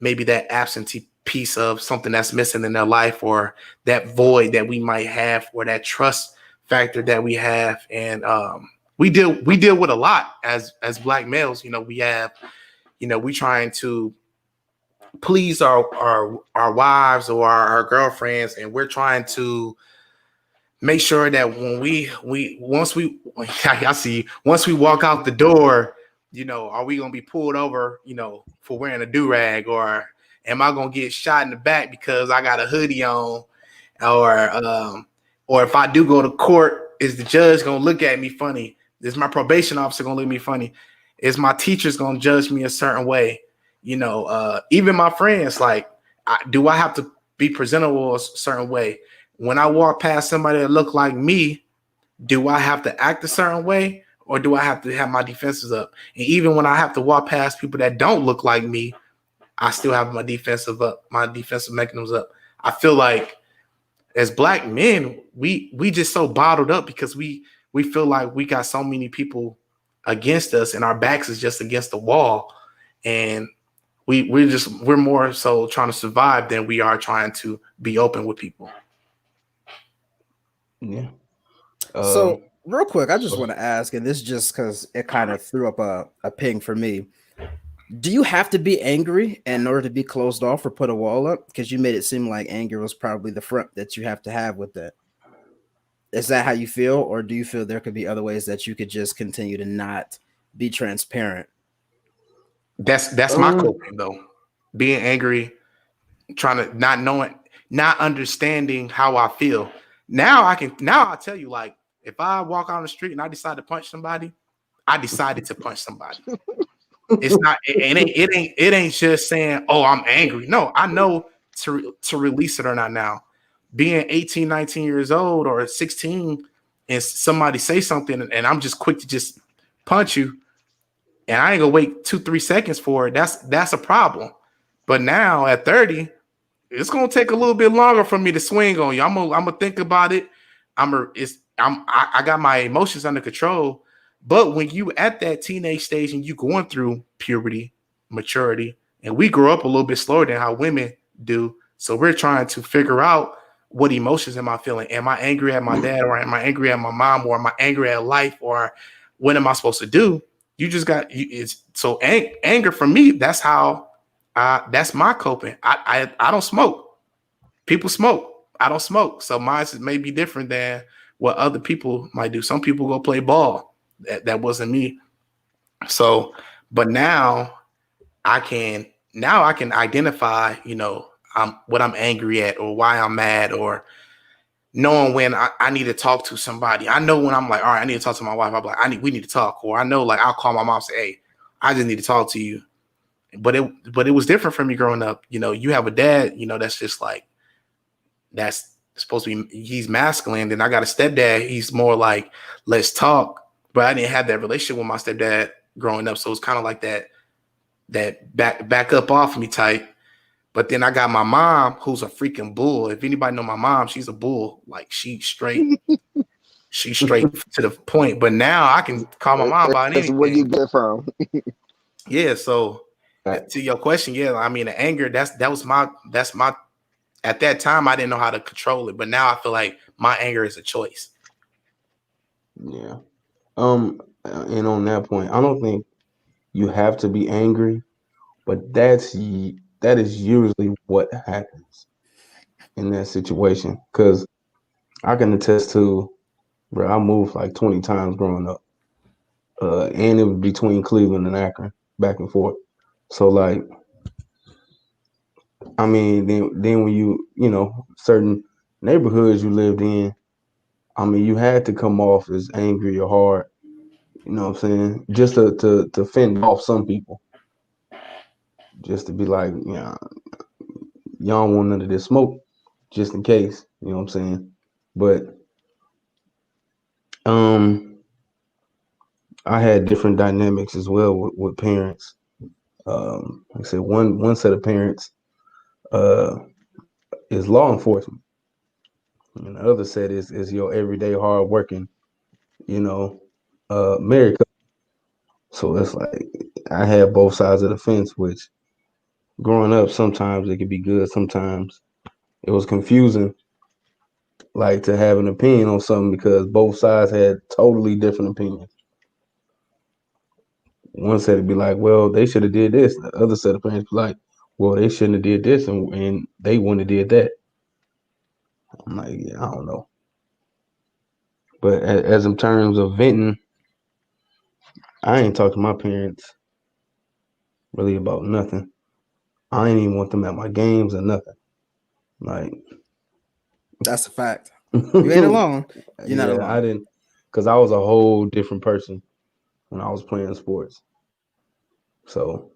maybe that absentee piece of something that's missing in their life, or that void that we might have, or that trust factor that we have. And we deal with a lot as black males. We have, we trying to please our wives or our girlfriends, and we're trying to make sure that when once we I see, once we walk out the door, are we gonna be pulled over, for wearing a do-rag, or am I gonna get shot in the back because I got a hoodie on, or if I do go to court, is the judge gonna look at me funny? Is my probation officer gonna look at me funny? Is my teachers gonna judge me a certain way? Even my friends, like, do I have to be presentable a certain way? When I walk past somebody that look like me, do I have to act a certain way, or do I have to have my defenses up? And even when I have to walk past people that don't look like me, I still have my defensive mechanisms up. I feel like as black men, we just so bottled up because we feel like we got so many people against us and our backs is just against the wall. And we're more so trying to survive than we are trying to be open with people. Yeah. So real quick, I just want to ask, and this just because it kind of threw up a ping for me. Do you have to be angry in order to be closed off or put a wall up? Because you made it seem like anger was probably the front that you have to have with that. Is that how you feel, or do you feel there could be other ways that you could just continue to not be transparent? That's my coping though. Being angry, trying to not understanding how I feel. Now I'll tell you, like, if I walk on the street and I decide to punch somebody, I decided to punch somebody. It's not it ain't just saying, oh, I'm angry. No, I know to release it or not now. Being 18, 19 years old or 16 and somebody say something and I'm just quick to just punch you and I ain't gonna wait 2-3 seconds for it. That's a problem. But now at 30, it's gonna take a little bit longer for me to swing on you. I'm gonna think about it. I got my emotions under control. But when you at that teenage stage and you going through puberty, maturity, and we grow up a little bit slower than how women do, so we're trying to figure out what emotions am I feeling? Am I angry at my dad, or am I angry at my mom, or am I angry at life, or what am I supposed to do? You just got it's so anger for me. That's how that's my coping. I don't smoke. People smoke. I don't smoke. So mine may be different than what other people might do. Some people go play ball. That wasn't me. So, but now I can identify, what I'm angry at or why I'm mad, or knowing when I need to talk to somebody. I know when I'm like, all right, I need to talk to my wife. I'm like, we need to talk. Or I know, like, I'll call my mom and say, hey, I just need to talk to you. But it was different for me growing up. You have a dad, that's just like, that's supposed to be, he's masculine. Then I got a stepdad. He's more like, let's talk. But I didn't have that relationship with my stepdad growing up. So it's kind of like that back up off me type. But then I got my mom, who's a freaking bull. If anybody know my mom, she's a bull. Like, she's straight to the point. But now I can call my mom about anything. That's where you get from. Yeah. So to your question, yeah, I mean, the anger, that's my at that time, I didn't know how to control it, but now I feel like my anger is a choice. Yeah. And on that point, I don't think you have to be angry, but that is usually what happens in that situation. Because I can attest to, bro, I moved like 20 times growing up, and it was between Cleveland and Akron, back and forth. So, like, I mean, then when certain neighborhoods you lived in, I mean, you had to come off as angry or hard. You know what I'm saying? Just to fend off some people, just to be like, y'all don't want none of this smoke, just in case. You know what I'm saying? But I had different dynamics as well with parents. Like I said, one set of parents uh, is law enforcement, and the other set is your everyday hard working, married couple. So it's like I had both sides of the fence, which growing up sometimes it could be good, sometimes it was confusing, like to have an opinion on something because both sides had totally different opinions. One said it'd be like, well, they should have did this. The other set of parents be like, well, they shouldn't have did this, and they wouldn't have did that. I'm like, yeah, I don't know. But as in terms of venting, I ain't talked to my parents really about nothing. I ain't even want them at my games or nothing. Like, That's a fact. You ain't alone. You're not yeah, alone. I didn't. because I was a whole different person when I was playing sports. So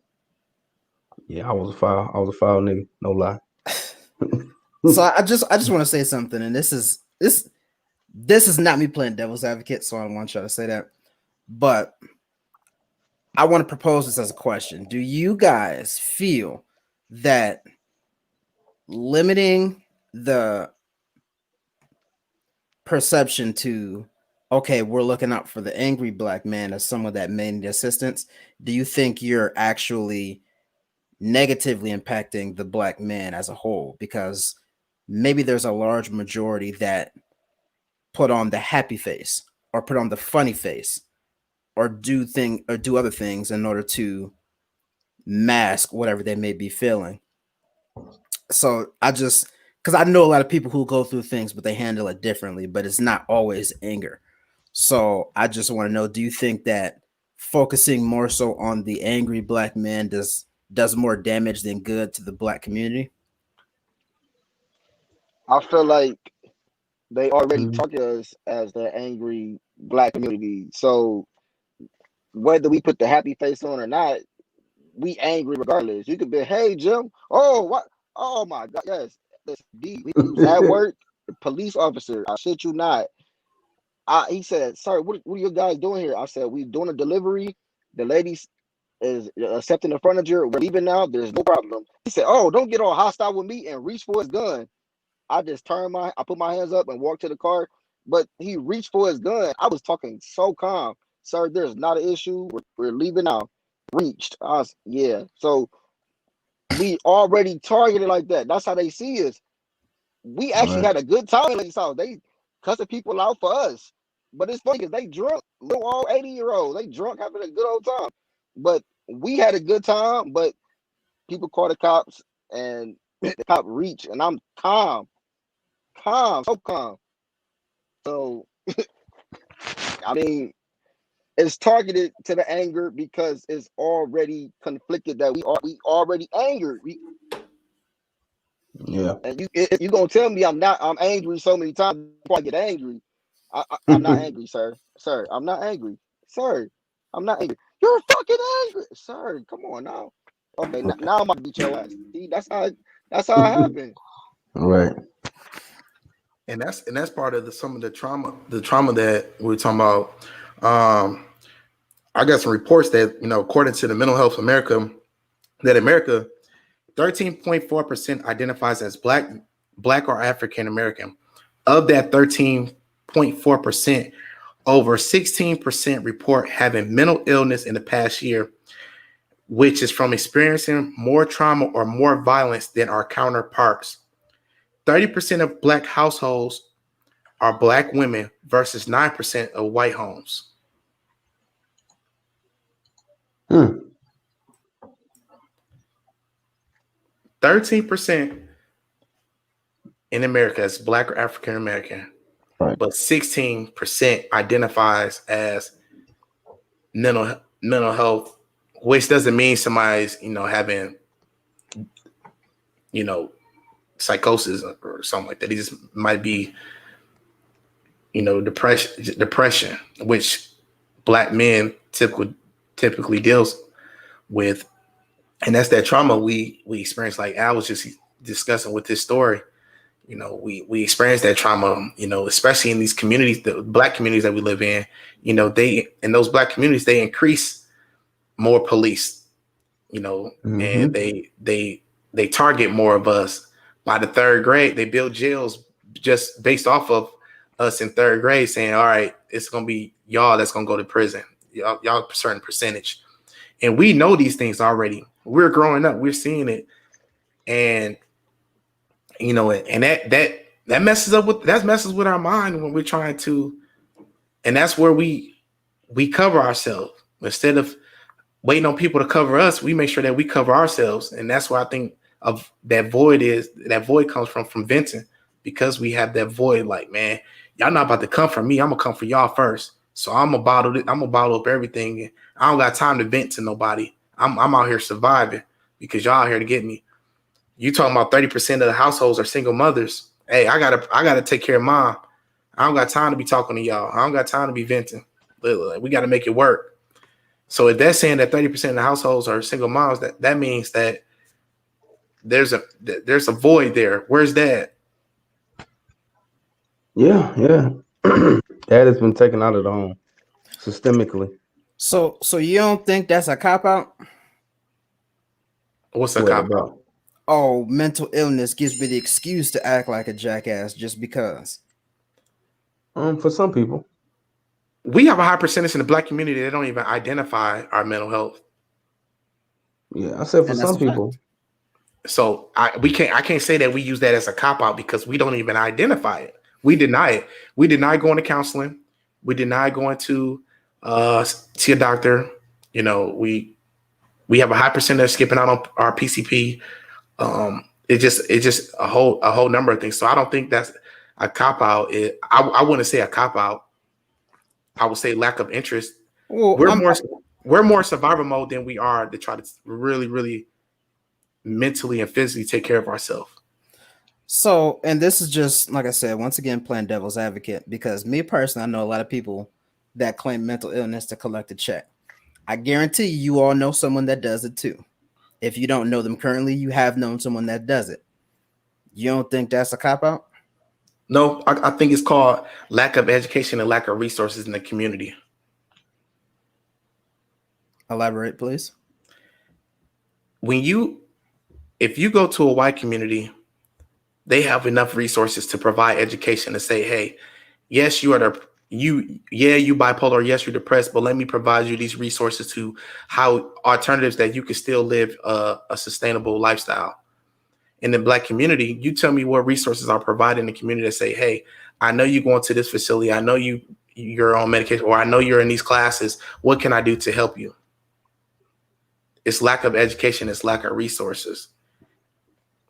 yeah, I was a foul. I was a foul nigga. No lie. So I just want to say something, and this is not me playing devil's advocate, so I don't want y'all to say that. But I want to propose this as a question. Do you guys feel that limiting the perception to, okay, we're looking out for the angry black man as someone that may need assistance, do you think you're actually negatively impacting the black man as a whole? Because maybe there's a large majority that put on the happy face or put on the funny face or do other things in order to mask whatever they may be feeling. So I just, because I know a lot of people who go through things but they handle it differently, but it's not always anger. So I just want to know, do you think that focusing more so on the angry black man does more damage than good to the black community? I feel like they already Mhm. target us as the angry black community. So whether we put the happy face on or not, we angry regardless. You could be, hey Jim, oh what? Oh my God, yes. We was at work, the police officer. I shit you not. He said, "Sorry, what are you guys doing here?" I said, "We doing a delivery. The lady is accepting the furniture. We're leaving now. There's no problem." He said, "Oh, don't get all hostile with me," and reach for his gun. I just I put my hands up and walked to the car. But he reached for his gun. I was talking so calm. Sir, there's not an issue. We're leaving now. Reached. Yeah. So we already targeted like that. That's how they see us. We actually Right. had a good time in Lake's house. They cussing people out for us. But it's funny because they drunk, little old 80-year-olds. They drunk having a good old time. But we had a good time, but people call the cops and the cop reach and I'm calm. Calm, so calm. So I mean, it's targeted to the anger because it's already conflicted that we already angered. Yeah. And you gonna tell me I'm angry so many times before I get angry. I'm not angry, sir. Sir, I'm not angry. Sir, I'm not angry. You're fucking angry. Sir, come on now. Okay, now I'm about to beat your ass. See, that's how it happened. Right. And that's part of some of the trauma that we're talking about. I got some reports that, according to the Mental Health America, that America 13.4% identifies as black or African American. Of that 13.4%, over 16% report having mental illness in the past year, which is from experiencing more trauma or more violence than our counterparts. 30% of black households are black women versus 9% of white homes. Hmm. 13% in America is black or African American, Right. but 16% identifies as mental health, which doesn't mean somebody's having you know psychosis or something like that. He just might be depression, which black men typically deals with, and that's that trauma we experience. Like Al was just discussing with this story. We experience that trauma, especially in these communities, the black communities that we live in. They, in those black communities, they increase more police, and Mm-hmm. they target more of us. By the third grade, they build jails just based off of us in third grade, saying, all right, it's gonna be y'all that's gonna go to prison, y'all a certain percentage. And we know these things already. We're growing up, we're seeing it. And and that messes with our mind when we're trying to, and that's where we cover ourselves. Instead of waiting on people to cover us, we make sure that we cover ourselves. And that's why I think of that void comes from venting, because we have that void. Like, man, y'all not about to come for me. I'm gonna come for y'all first. So I'm gonna bottle up everything. I don't got time to vent to nobody. I'm out here surviving because y'all out here to get me. You talking about 30% of the households are single mothers. Hey, I gotta take care of mom. I don't got time to be talking to y'all. I don't got time to be venting. We got to make it work. So if that's saying that 30% of the households are single moms, that means that there's a void there. Where's that? Yeah. That has been taken out of the home systemically. So you don't think that's a cop out? What's a What cop out? about? Oh, mental illness gives me the excuse to act like a jackass just because. For some people. We have a high percentage in the Black community that don't even identify our mental health. Yeah, I said for And that's some a fact. people. So I can't say that we use that as a cop out because we don't even identify it. We deny it. We deny going to counseling. We deny going to see a doctor. You know, we have a high percentage skipping out on our PCP. It's just a whole number of things. So I don't think that's a cop out. I wouldn't say a cop out. I would say lack of interest. Well, We're more survival mode than we are to try to really, really mentally and physically take care of ourselves. so, and this is just like I said, once again, playing devil's advocate, because me personally, I know a lot of people that claim mental illness to collect a check. I guarantee you all know someone that does it too. If you don't know them currently, you have known someone that does it. You don't think that's a cop out? No, I think it's called lack of education and lack of resources in the community. Elaborate, please. If you go to a white community, they have enough resources to provide education to say, hey, yes, you bipolar, yes, you're depressed, but let me provide you these resources to how alternatives that you can still live a sustainable lifestyle. In the Black community, you tell me what resources are provided in the community that say, hey, I know you're going to this facility. I know you're on medication, or I know you're in these classes. What can I do to help you? It's lack of education. It's lack of resources.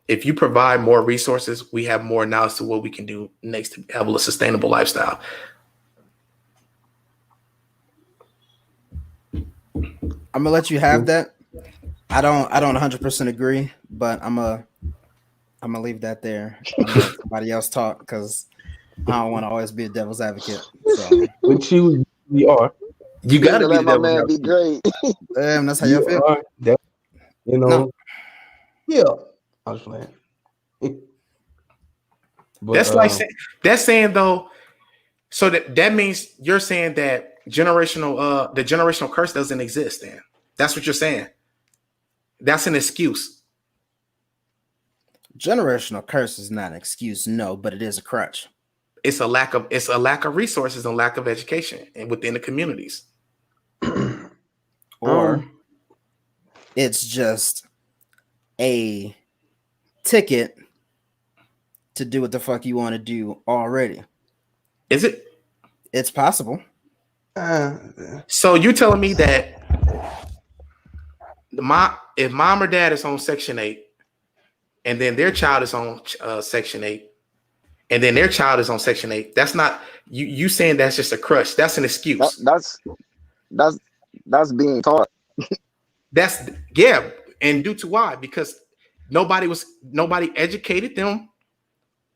If you provide more resources, we have more knowledge to what we can do next to have a sustainable lifestyle. I'm gonna let you have that. I don't 100% agree, but I'm gonna leave that there. I'm gonna let somebody else talk because I don't want to always be a devil's advocate. So, Which you are. You You got need to to be let the my devil's man be advocate. great. that's how you You feel. are. That, you know. No. Yeah. I was playing. But That's like that's saying though. So that means you're saying that the generational curse doesn't exist. Then that's what you're saying. That's an excuse. Generational curse is not an excuse, no, but it is a crutch. It's a lack of resources and lack of education and within the communities. Or it's just a ticket to do what the fuck you want to do already. Is it? It's possible. So you're telling me that if mom or dad is on Section 8, and then their child is on Section 8, and then their child is on Section 8, that's not you saying that's just a crutch. That's an excuse. That's being taught. That's and due to why? Because nobody educated them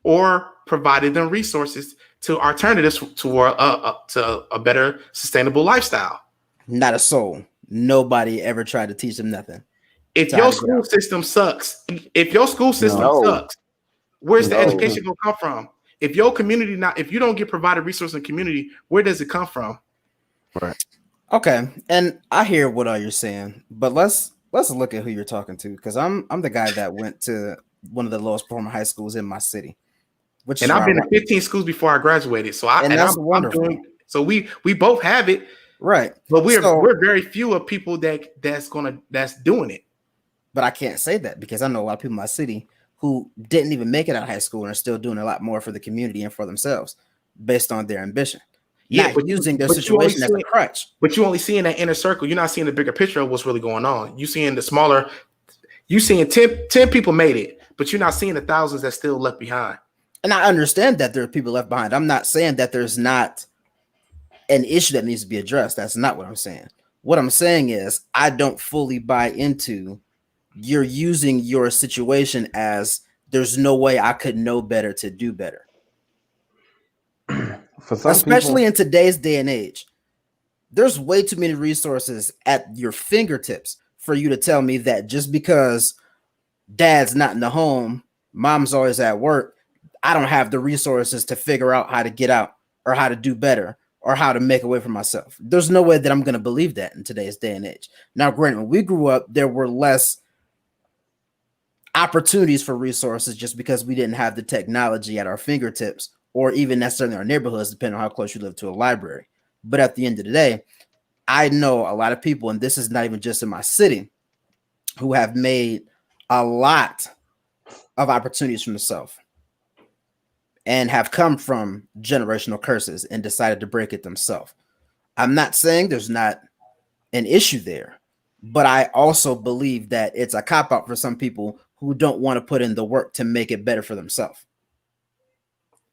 or provided them resources to alternatives to a better sustainable lifestyle. Not a soul. Nobody ever tried to teach them nothing. If your school system sucks, where's the education gonna come from? If your community if you don't get provided resources in the community, where does it come from? Right. Okay, and I hear what all you're saying, but let's look at who you're talking to, because I'm the guy that went to one of the lowest performing high schools in my city, and I've been to 15 schools before I graduated. So that's wonderful. So we both have it, right? But we're very few of people that's doing it. But I can't say that because I know a lot of people in my city who didn't even make it out of high school and are still doing a lot more for the community and for themselves based on their ambition. Yeah, but using their situation as a crutch. But you only see in that inner circle. You're not seeing the bigger picture of what's really going on. You seeing the smaller. You seeing 10 people made it, but you're not seeing the thousands that's still left behind. And I understand that there are people left behind. I'm not saying that there's not an issue that needs to be addressed. That's not what I'm saying. What I'm saying is I don't fully buy into you're using your situation as there's no way I could know better to do better. For some especially people, in today's day and age. There's way too many resources at your fingertips for you to tell me that just because dad's not in the home, mom's always at work, I don't have the resources to figure out how to get out or how to do better or how to make a way for myself. There's no way that I'm going to believe that in today's day and age. Now, granted, when we grew up, there were less opportunities for resources just because we didn't have the technology at our fingertips or even necessarily our neighborhoods, depending on how close you live to a library. But at the end of the day, I know a lot of people, and this is not even just in my city, who have made a lot of opportunities for themselves and have come from generational curses and decided to break it themselves. I'm not saying there's not an issue there, but I also believe that it's a cop out for some people who don't want to put in the work to make it better for themselves.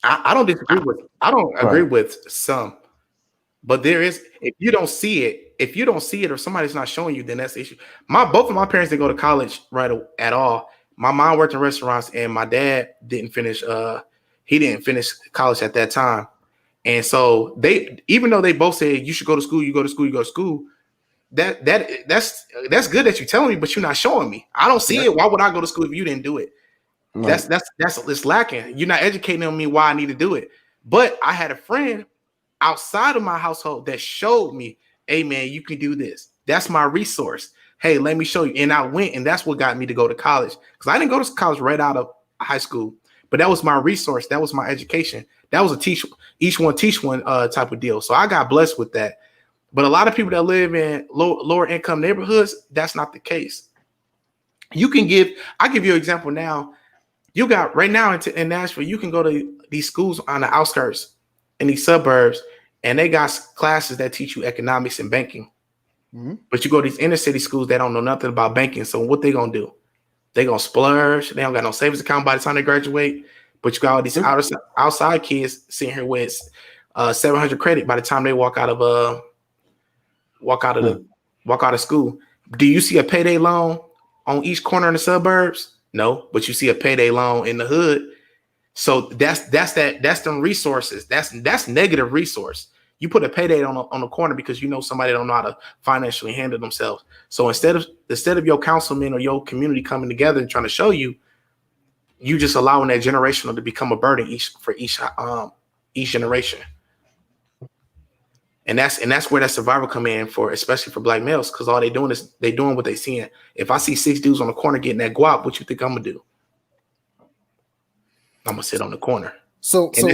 I don't disagree with. I don't agree right? with some, but there is. If you don't see it, or somebody's not showing you, then that's the issue. Both of my parents didn't go to college at all. My mom worked in restaurants, and my dad didn't finish. He didn't finish college at that time, and so even though they both said you should go to school, you go to school, you go to school. That's good that you're telling me, but you're not showing me. I don't see Yeah. it. Why would I go to school if you didn't do it? Right. That's it's lacking. You're not educating on me why I need to do it. But I had a friend outside of my household that showed me, hey man, you can do this. That's my resource. Hey, let me show you. And I went, and that's what got me to go to college. Because I didn't go to college right out of high school, but that was my resource. That was my education. That was a teach one type of deal. So I got blessed with that. But a lot of people that live in lower income neighborhoods, that's not the case. I give you an example now. You got right now in Nashville, you can go to these schools on the outskirts in these suburbs, and they got classes that teach you economics and banking. Mm-hmm. But you go to these inner city schools that don't know nothing about banking. So what they gonna do? They gonna splurge. They don't got no savings account by the time they graduate. But you got all these outside kids sitting here with 700 credit by the time they walk out of walk out of the walk out of school. Do you see a payday loan on each corner in the suburbs? No, but you see a payday loan in the hood. So that's them resources. That's negative resource. You put a payday on the corner because you know somebody don't know how to financially handle themselves. So instead of your councilman or your community coming together and trying to show you, you just allowing that generational to become a burden each generation. And that's where that survival come in for, especially for black males, because all they doing is they doing what they seeing. If I see 6 dudes on the corner getting that guap, what you think I'm gonna do? I'm gonna sit on the corner. So And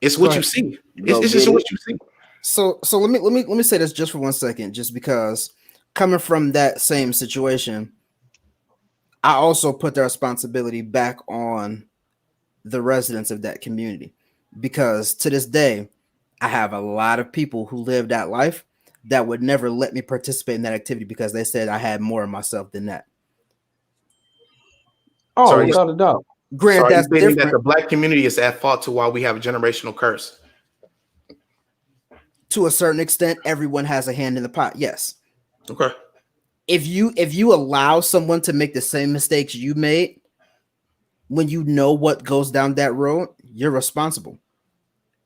it's what you see. It's just what you see. So let me say this just for 1 second, just because coming from that same situation, I also put the responsibility back on the residents of that community, because to this day, I have a lot of people who live that life that would never let me participate in that activity because they said I had more of myself than that. Oh, So are you, without a doubt. Granted, are you that's stating that different the black community is at fault to why we have a generational curse? to a certain extent. Everyone has a hand in the pot. Yes. Okay. If you allow someone to make the same mistakes you made, when you know what goes down that road, you're responsible.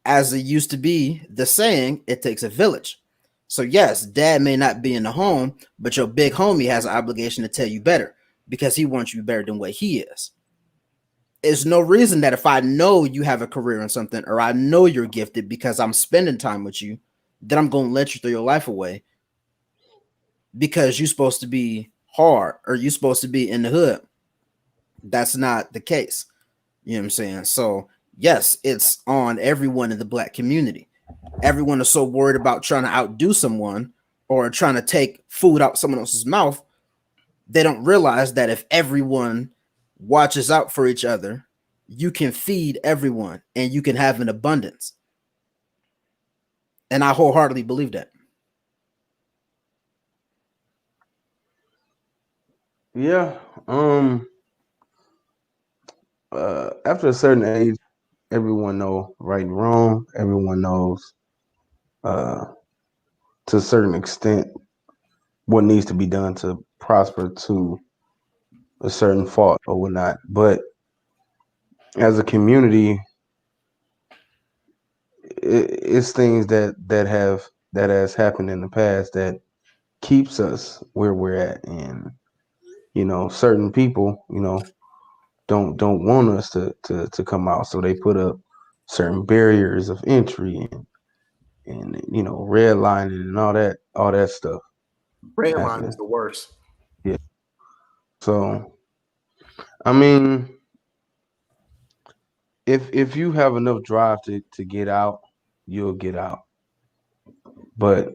As it used to be the saying, it takes a village. So yes, dad may not be in the home, but your big homie has an obligation to tell you better because he wants you better than what he is. There's no reason that if I know you have a career in something or I know you're gifted because I'm spending time with you, then I'm going to let you throw your life away because you're supposed to be hard or you're supposed to be in the hood. That's not the case. You know what I'm saying? So yes, it's on everyone in the black community. Everyone is so worried about trying to outdo someone or trying to take food out someone else's mouth. They don't realize that if everyone watches out for each other, you can feed everyone and you can have an abundance. And I wholeheartedly believe that. Yeah. After a certain age, everyone know right and wrong. Everyone knows uh to a certain extent what needs to be done to prosper to a certain fault or whatnot. But as a community, it's things that has happened in the past that keeps us where we're at, and certain people don't want us to come out, so they put up certain barriers of entry and redlining and all that stuff Red line is happening. the worst. Yeah. So I mean, if you have enough drive to get out, you'll get out. But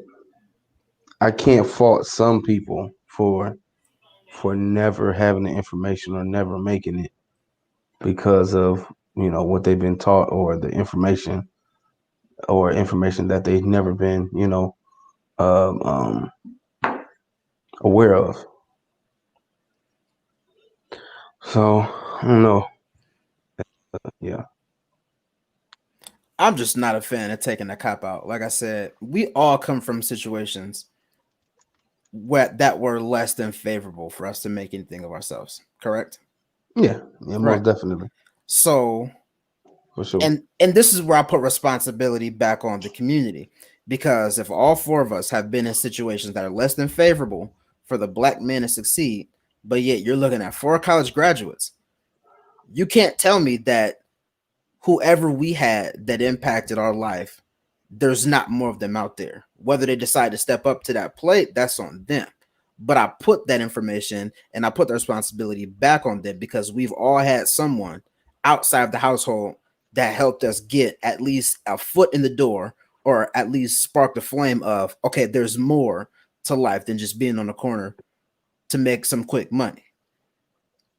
I can't fault some people for never having the information or never making it because of what they've been taught, or the information that they've never been um, um, aware of. So I don't know. Yeah. I'm just not a fan of taking a cop out. Like I said, we all come from situations that were less than favorable for us to make anything of ourselves. Correct? Yeah. Yeah. Right. Most definitely. So, For sure. and this is where I put responsibility back on the community, because if all four of us have been in situations that are less than favorable for the black man to succeed, but yet you're looking at 4 college graduates, you can't tell me that whoever we had that impacted our life, there's not more of them out there. Whether they decide to step up to that plate, that's on them. But I put that information and I put the responsibility back on them, because we've all had someone outside of the household that helped us get at least a foot in the door, or at least spark the flame of, okay, there's more to life than just being on the corner to make some quick money.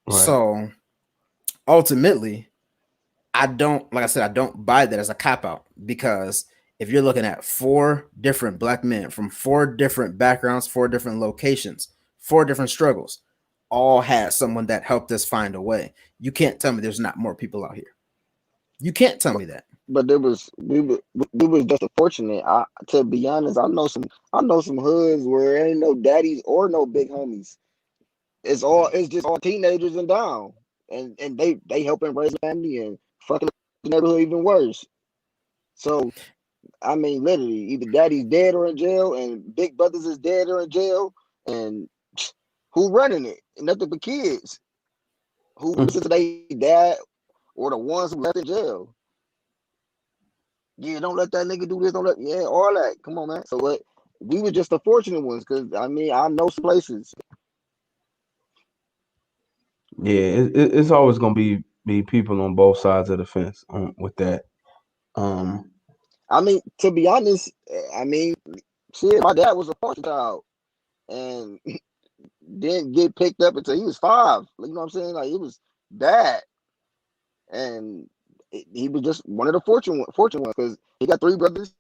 Right. So ultimately, I don't, like I said, I don't buy that as a cop out, because if you're looking at 4 different black men from 4 different backgrounds, 4 different locations, 4 different struggles, all had someone that helped us find a way. You can't tell me there's not more people out here. You can't tell me that. But we was just fortunate. To be honest, I know some hoods where ain't no daddies or no big homies. It's just all teenagers and down, and they helping raise a family and fucking the neighborhood even worse. So I mean, literally, either daddy's dead or in jail, and big brothers is dead or in jail, and who running it? Nothing but kids. Who Mm. listen to their dad or the ones who left in jail? Yeah, don't let that nigga do this. Don't let all that. Come on, man. So what? We were just the fortunate ones, because I mean, I know some places. Yeah. It's always gonna be people on both sides of the fence with that. Um. I mean, to be honest, I mean, shit, my dad was a foster child and didn't get picked up until he was 5. You know what I'm saying? Like it was bad, and he was just one of the fortunate ones, because he got 3 brothers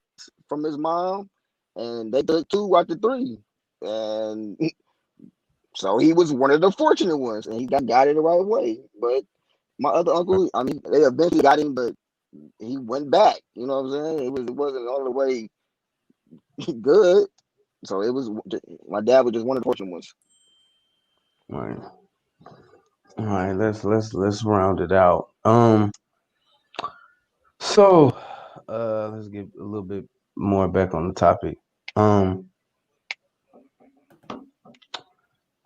from his mom, and they took 2 out the 3, and so he was one of the fortunate ones, and he got it the right way. But my other uncle, I mean, they eventually got him, but he went back. You know what I'm saying? It wasn't all the way good. So it was my dad was just one of the fortunate ones. All right. All right. Let's round it out. So, let's get a little bit more back on the topic. Um,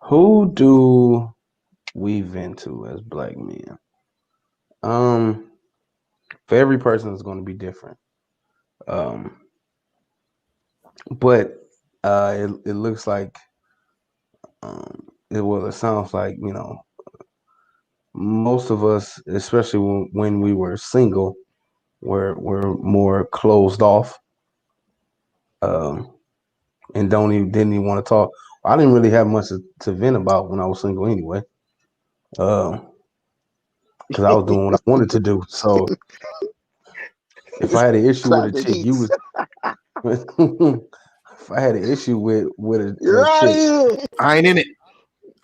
who do we vent to as black men? Um, for every person, it's going to be different. Um, but it looks like it sounds like most of us, especially when we were single, were more closed off. Um, and didn't even want to talk. I didn't really have much to vent about when I was single anyway, because I was doing what I wanted to do. So if I had an issue with a Clapping chick, you cheeks. was if I had an issue with You're a out of chick, here. I ain't in it.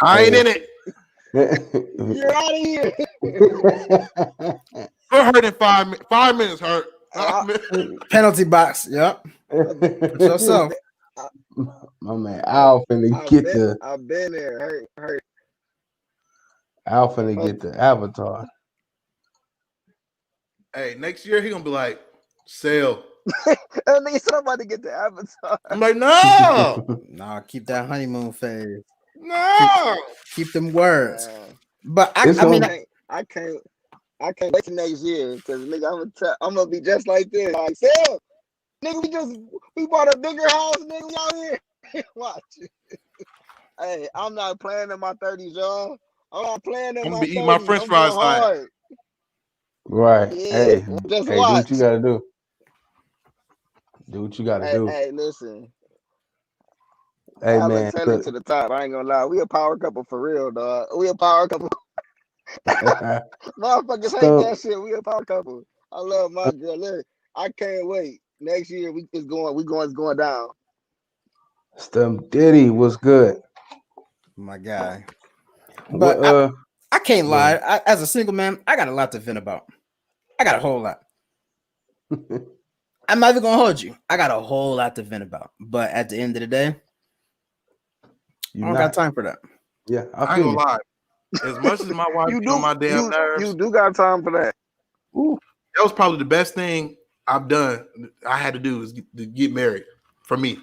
I ain't hey, in it. You're out of here. I heard in 5 minutes. Hurt. I, 5 minutes. Penalty box. Yep. For sure. I've So been, I, My man I, Al finna get the I've been there. Hurt. Al finna Oh, get the avatar. Hey, next year he gonna be like, sell. And nigga said I'm about to get the avatar. I'm like, no, Nah, keep that honeymoon phase. no. Keep them words. Man, But It's I mean, gonna I can't wait till next year because nigga, I'm gonna be just like this. Like, Sam, nigga, we bought a bigger house, nigga. We out here. Watch. Hey, I'm not playing in my 30s, y'all. I'm not playing in I'm my gonna be eating my 30s. French I'm fries going tonight. hard. right. Yeah, Hey, just hey, do what you watch. gotta do. Do what you gotta do. Hey, listen. Hey man, Alex headed look. to the top. I ain't gonna lie. We a power couple for real, dog. We a power couple. Motherfuckers hate Stump that shit. We a power couple. I love my girl. Look, I can't wait. Next year it's going down. Stump Diddy was good. my guy. What But I can't go lie. ahead. As a single man, I got a lot to vent about. I got a whole lot. I'm not even gonna hold you. I got a whole lot to vent about. But at the end of the day, You I don't got not? time for that. Yeah, I I ain't feel gonna you. lie. As much as my wife You be on do my damn you nerves, do got time for that. Ooh, that was probably the best thing I've done. I had to do is to get married for me.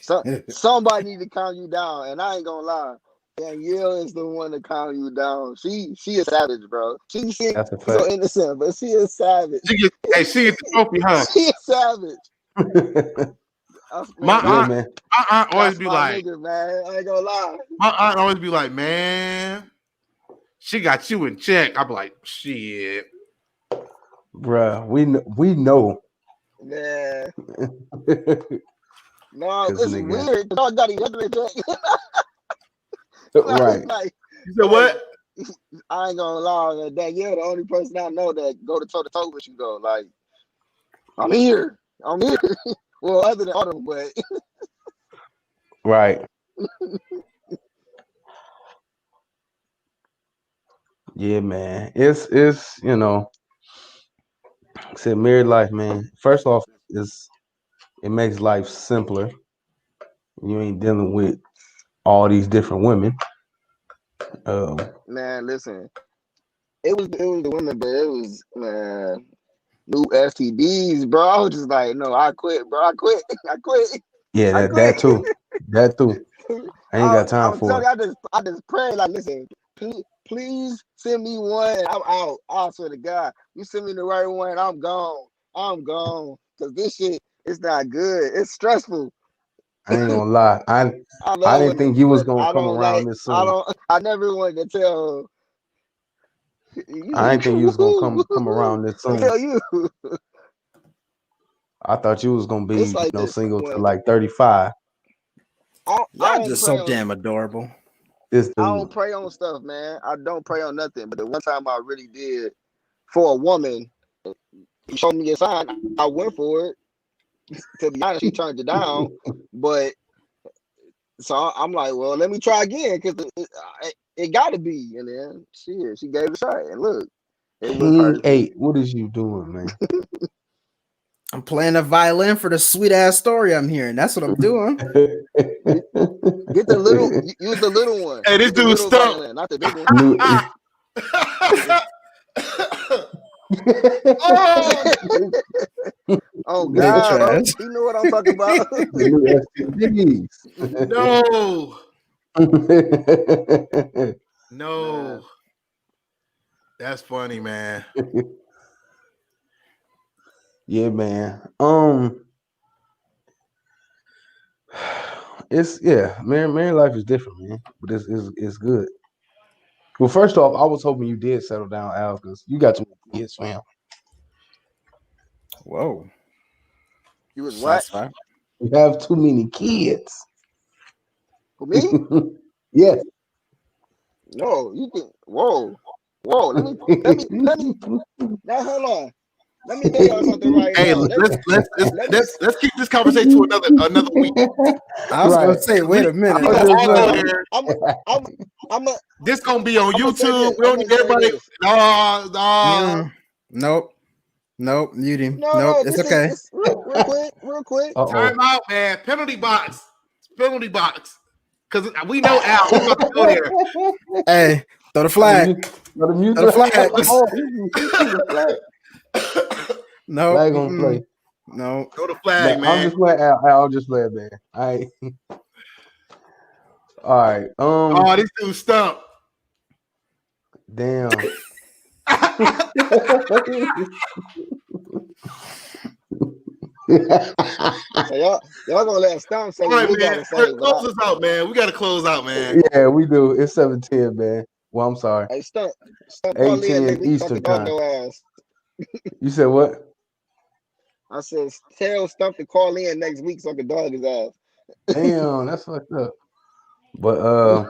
So somebody need to calm you down, and I ain't gonna lie. Danielle is the one to calm you down. She is savage, bro. She seems that's a so fact. innocent, but she is savage. She get the trophy, huh? She is savage. My Man, Yeah, aunt, man. my aunt always that's be my like, nigga, man. I ain't gonna lie. man, she got you in check. I be like, shit. Bruh, we know. Man, no, Cause it's nigga. weird. I got each other in check. Right. You said like, what? I ain't gonna lie, man. Danielle, the only person I know that go to toe with you, though. Like, I'm here. Well, other than Autumn, but Right. Yeah, man. It's said married life, man. First off, it makes life simpler. You ain't dealing with all these different women. Um, man, listen, it was the women, but it was man new STDs, bro. I was just like, no, I quit, bro. I quit. I quit. yeah, I that quit. too. That too. I ain't got time I'm for telling it. you, I just pray like, listen, please send me one. And I'm out. I swear to God, you send me the right one, I'm gone. I'm gone because this shit is not good. It's stressful. I ain't gonna lie. I I love didn't women, think you was but gonna I come don't around like. this soon. I never wanted to tell I you. didn't think you was gonna come around this soon. Tell you. I thought you was gonna It's be, like this. single to When like 35. I Y'all don't just pray so on. damn adorable. This I dude. don't pray on stuff, man. I don't pray on nothing. But the one time I really did for a woman, he showed me a sign. I went for it. To be honest, she turned it down. But so I'm like, well, let me try again because it got to be. And then she gave it a shot. And look, it was King perfect. 8. What is you doing, man? I'm playing a violin for the sweet ass story I'm hearing. That's what I'm doing. Get the little, use the little one. Hey, this Get the dude little stuck. violin, not the big one. New Oh, Oh Big God, bro, trash. he knew what I'm talking about. the new STDs. no, Man, no. That's funny, man. Yeah, man. Married life is different, man. But it's good. Well, first off, I was hoping you did settle down, Al, because you got too many kids, fam. Whoa. you was what? Shots fired. You have too many kids. For me? Yes. No, you can. Whoa. Let me. Now hold on. Let me tell y'all something right Hey, now. Let me. let's keep this conversation to another week. I was gonna Right. say, wait a I minute. We was gonna. just All I'm. over saying. here. I'm. I'm. I'm. I'm. This gonna be on I'm gonna say YouTube. this. We I'm don't gonna need say everybody. this. No. Nope. Nope. Mute him. No, Nope. no. It's This is okay. this real quick. Real quick. Uh-oh. Time out, man. Penalty box. Penalty box. Because we know Al. He's about to go there. Hey, throw the Oh, the flag. music. Oh, the music. Throw the flag. Oh, he threw the flag. No, Flag on the play. no. Throw the Nah, flag, I'm man. just playing. I'll just play it, man. All right. Oh, this dude stump. Damn. So y'all gonna let Stump say All what right, we man. gotta say, but Close us out, man. We got to close out, man. Yeah, we do. It's 7:10, man. Well, I'm sorry. hey Stump call in 8:10 next week so I Eastern can dog time. your ass. You said what? I said tell Stump to call in next week so I can dog his ass. Damn, that's fucked up. But all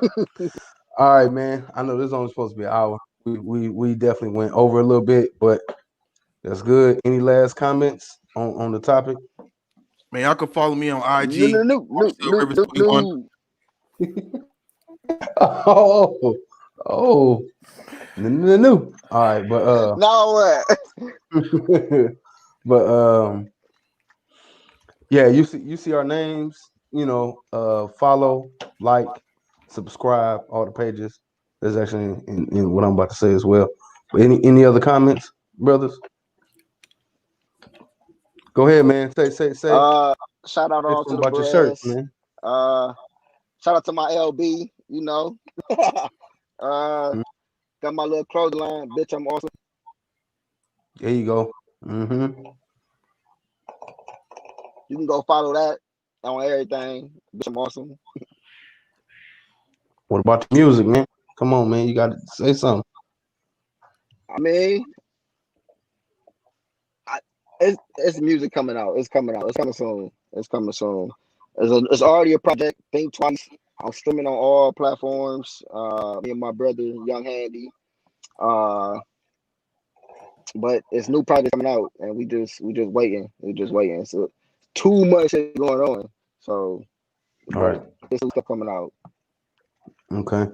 right, man. I know this is only supposed to be an hour. We definitely went over a little bit, but that's good. Any last comments on the topic? Man, y'all can follow me on No IG. no no no Marcel no Rivers no 21. no. Oh, oh, no. All right, No but yeah, you see our names. You know, follow, like, subscribe, all the pages. There's actually in what I'm about to say as well. But any other comments, brothers? Go ahead, man. Say shout out all to something the about your shirt, brass. man. Shout out to my LB, you know. uh got my little clothing line, bitch. I'm awesome. There you go. Mm-hmm. You can go follow that on everything. Bitch, I'm awesome. What about the music, man? Come on, man. You got to say something. I mean, it's music coming out. It's coming out. It's coming soon. It's coming soon. It's already a project. Think twice. I'm streaming on all platforms. Me and my brother, Young Handy. Uh, but it's new project coming out, and we just waiting. We just waiting. So too much shit going on. So, All but right. this new stuff coming out. Okay.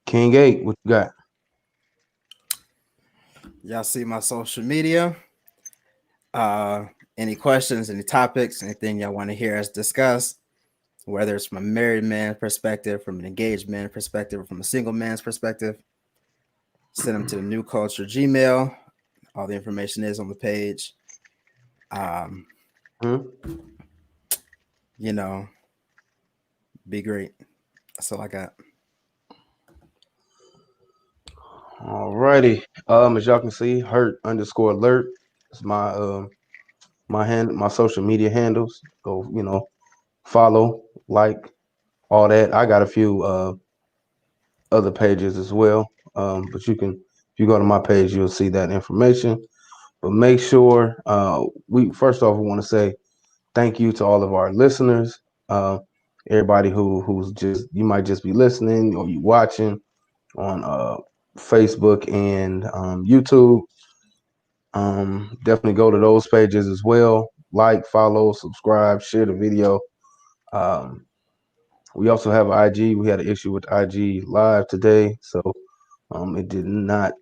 King 8, what you got? Y'all see my social media. Any questions, any topics, anything y'all want to hear us discuss, whether it's from a married man perspective, from an engaged man perspective, or from a single man's perspective, send them to the New Culture Gmail. All the information is on the page. Hmm? You know, be great. That's all I got. All righty. As y'all can see, hurt_alert. It's my social media handles. Go, follow, like, all that. I got a few other pages as well. But if you go to my page, you'll see that information. But make sure we first off we want to say thank you to all of our listeners. Everybody who's just you might just be listening or you watching on Facebook and YouTube. Definitely go to those pages as well. Like, follow, subscribe, share the video. Um, we also have IG. We had an issue with IG live today, so it did not.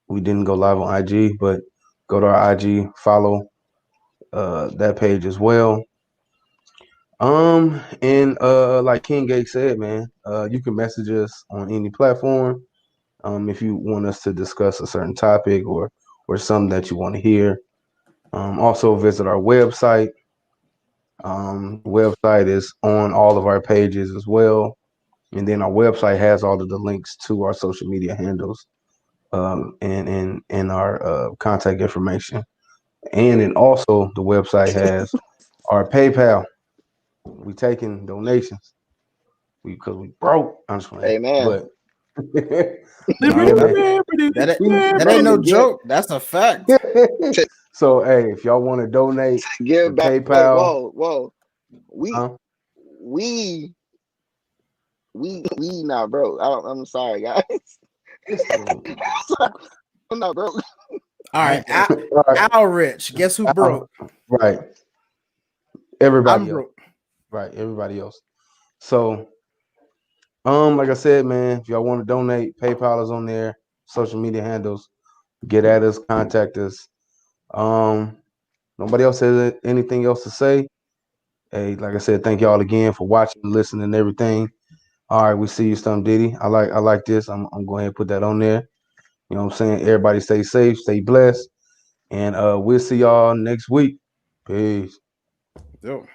We didn't go live on IG, but go to our IG, follow that page as well. And like King Gate said, man, you can message us on any platform. If you want us to discuss a certain topic or something that you want to hear. Also visit our website. Website is on all of our pages as well. And then our website has all of the links to our social media handles and our contact information. And then also the website has our PayPal. We taking donations because we broke. I'm just playing, Hey man, but No, yeah, that ain't man, no to get joke. That's a fact. man. to, So hey, if y'all want to donate to to give back. Wait, PayPal, whoa. We huh? we we not broke. I'm sorry, guys. I'm not broke. All right, All right, Al Rich. Guess who broke? right. I'm Everybody else, broke. right? Everybody else. So, like I said, man, if y'all want to donate, PayPal is on there. Social media handles. Get at us, contact us. Um, Nobody else has anything else to say. Hey, like I said, thank y'all again for watching, listening, and everything. All right, we see you, Stum Diddy. I like this. I'm going ahead and put that on there. You know what I'm saying? Everybody stay safe, stay blessed. And we'll see y'all next week. Peace. Yo.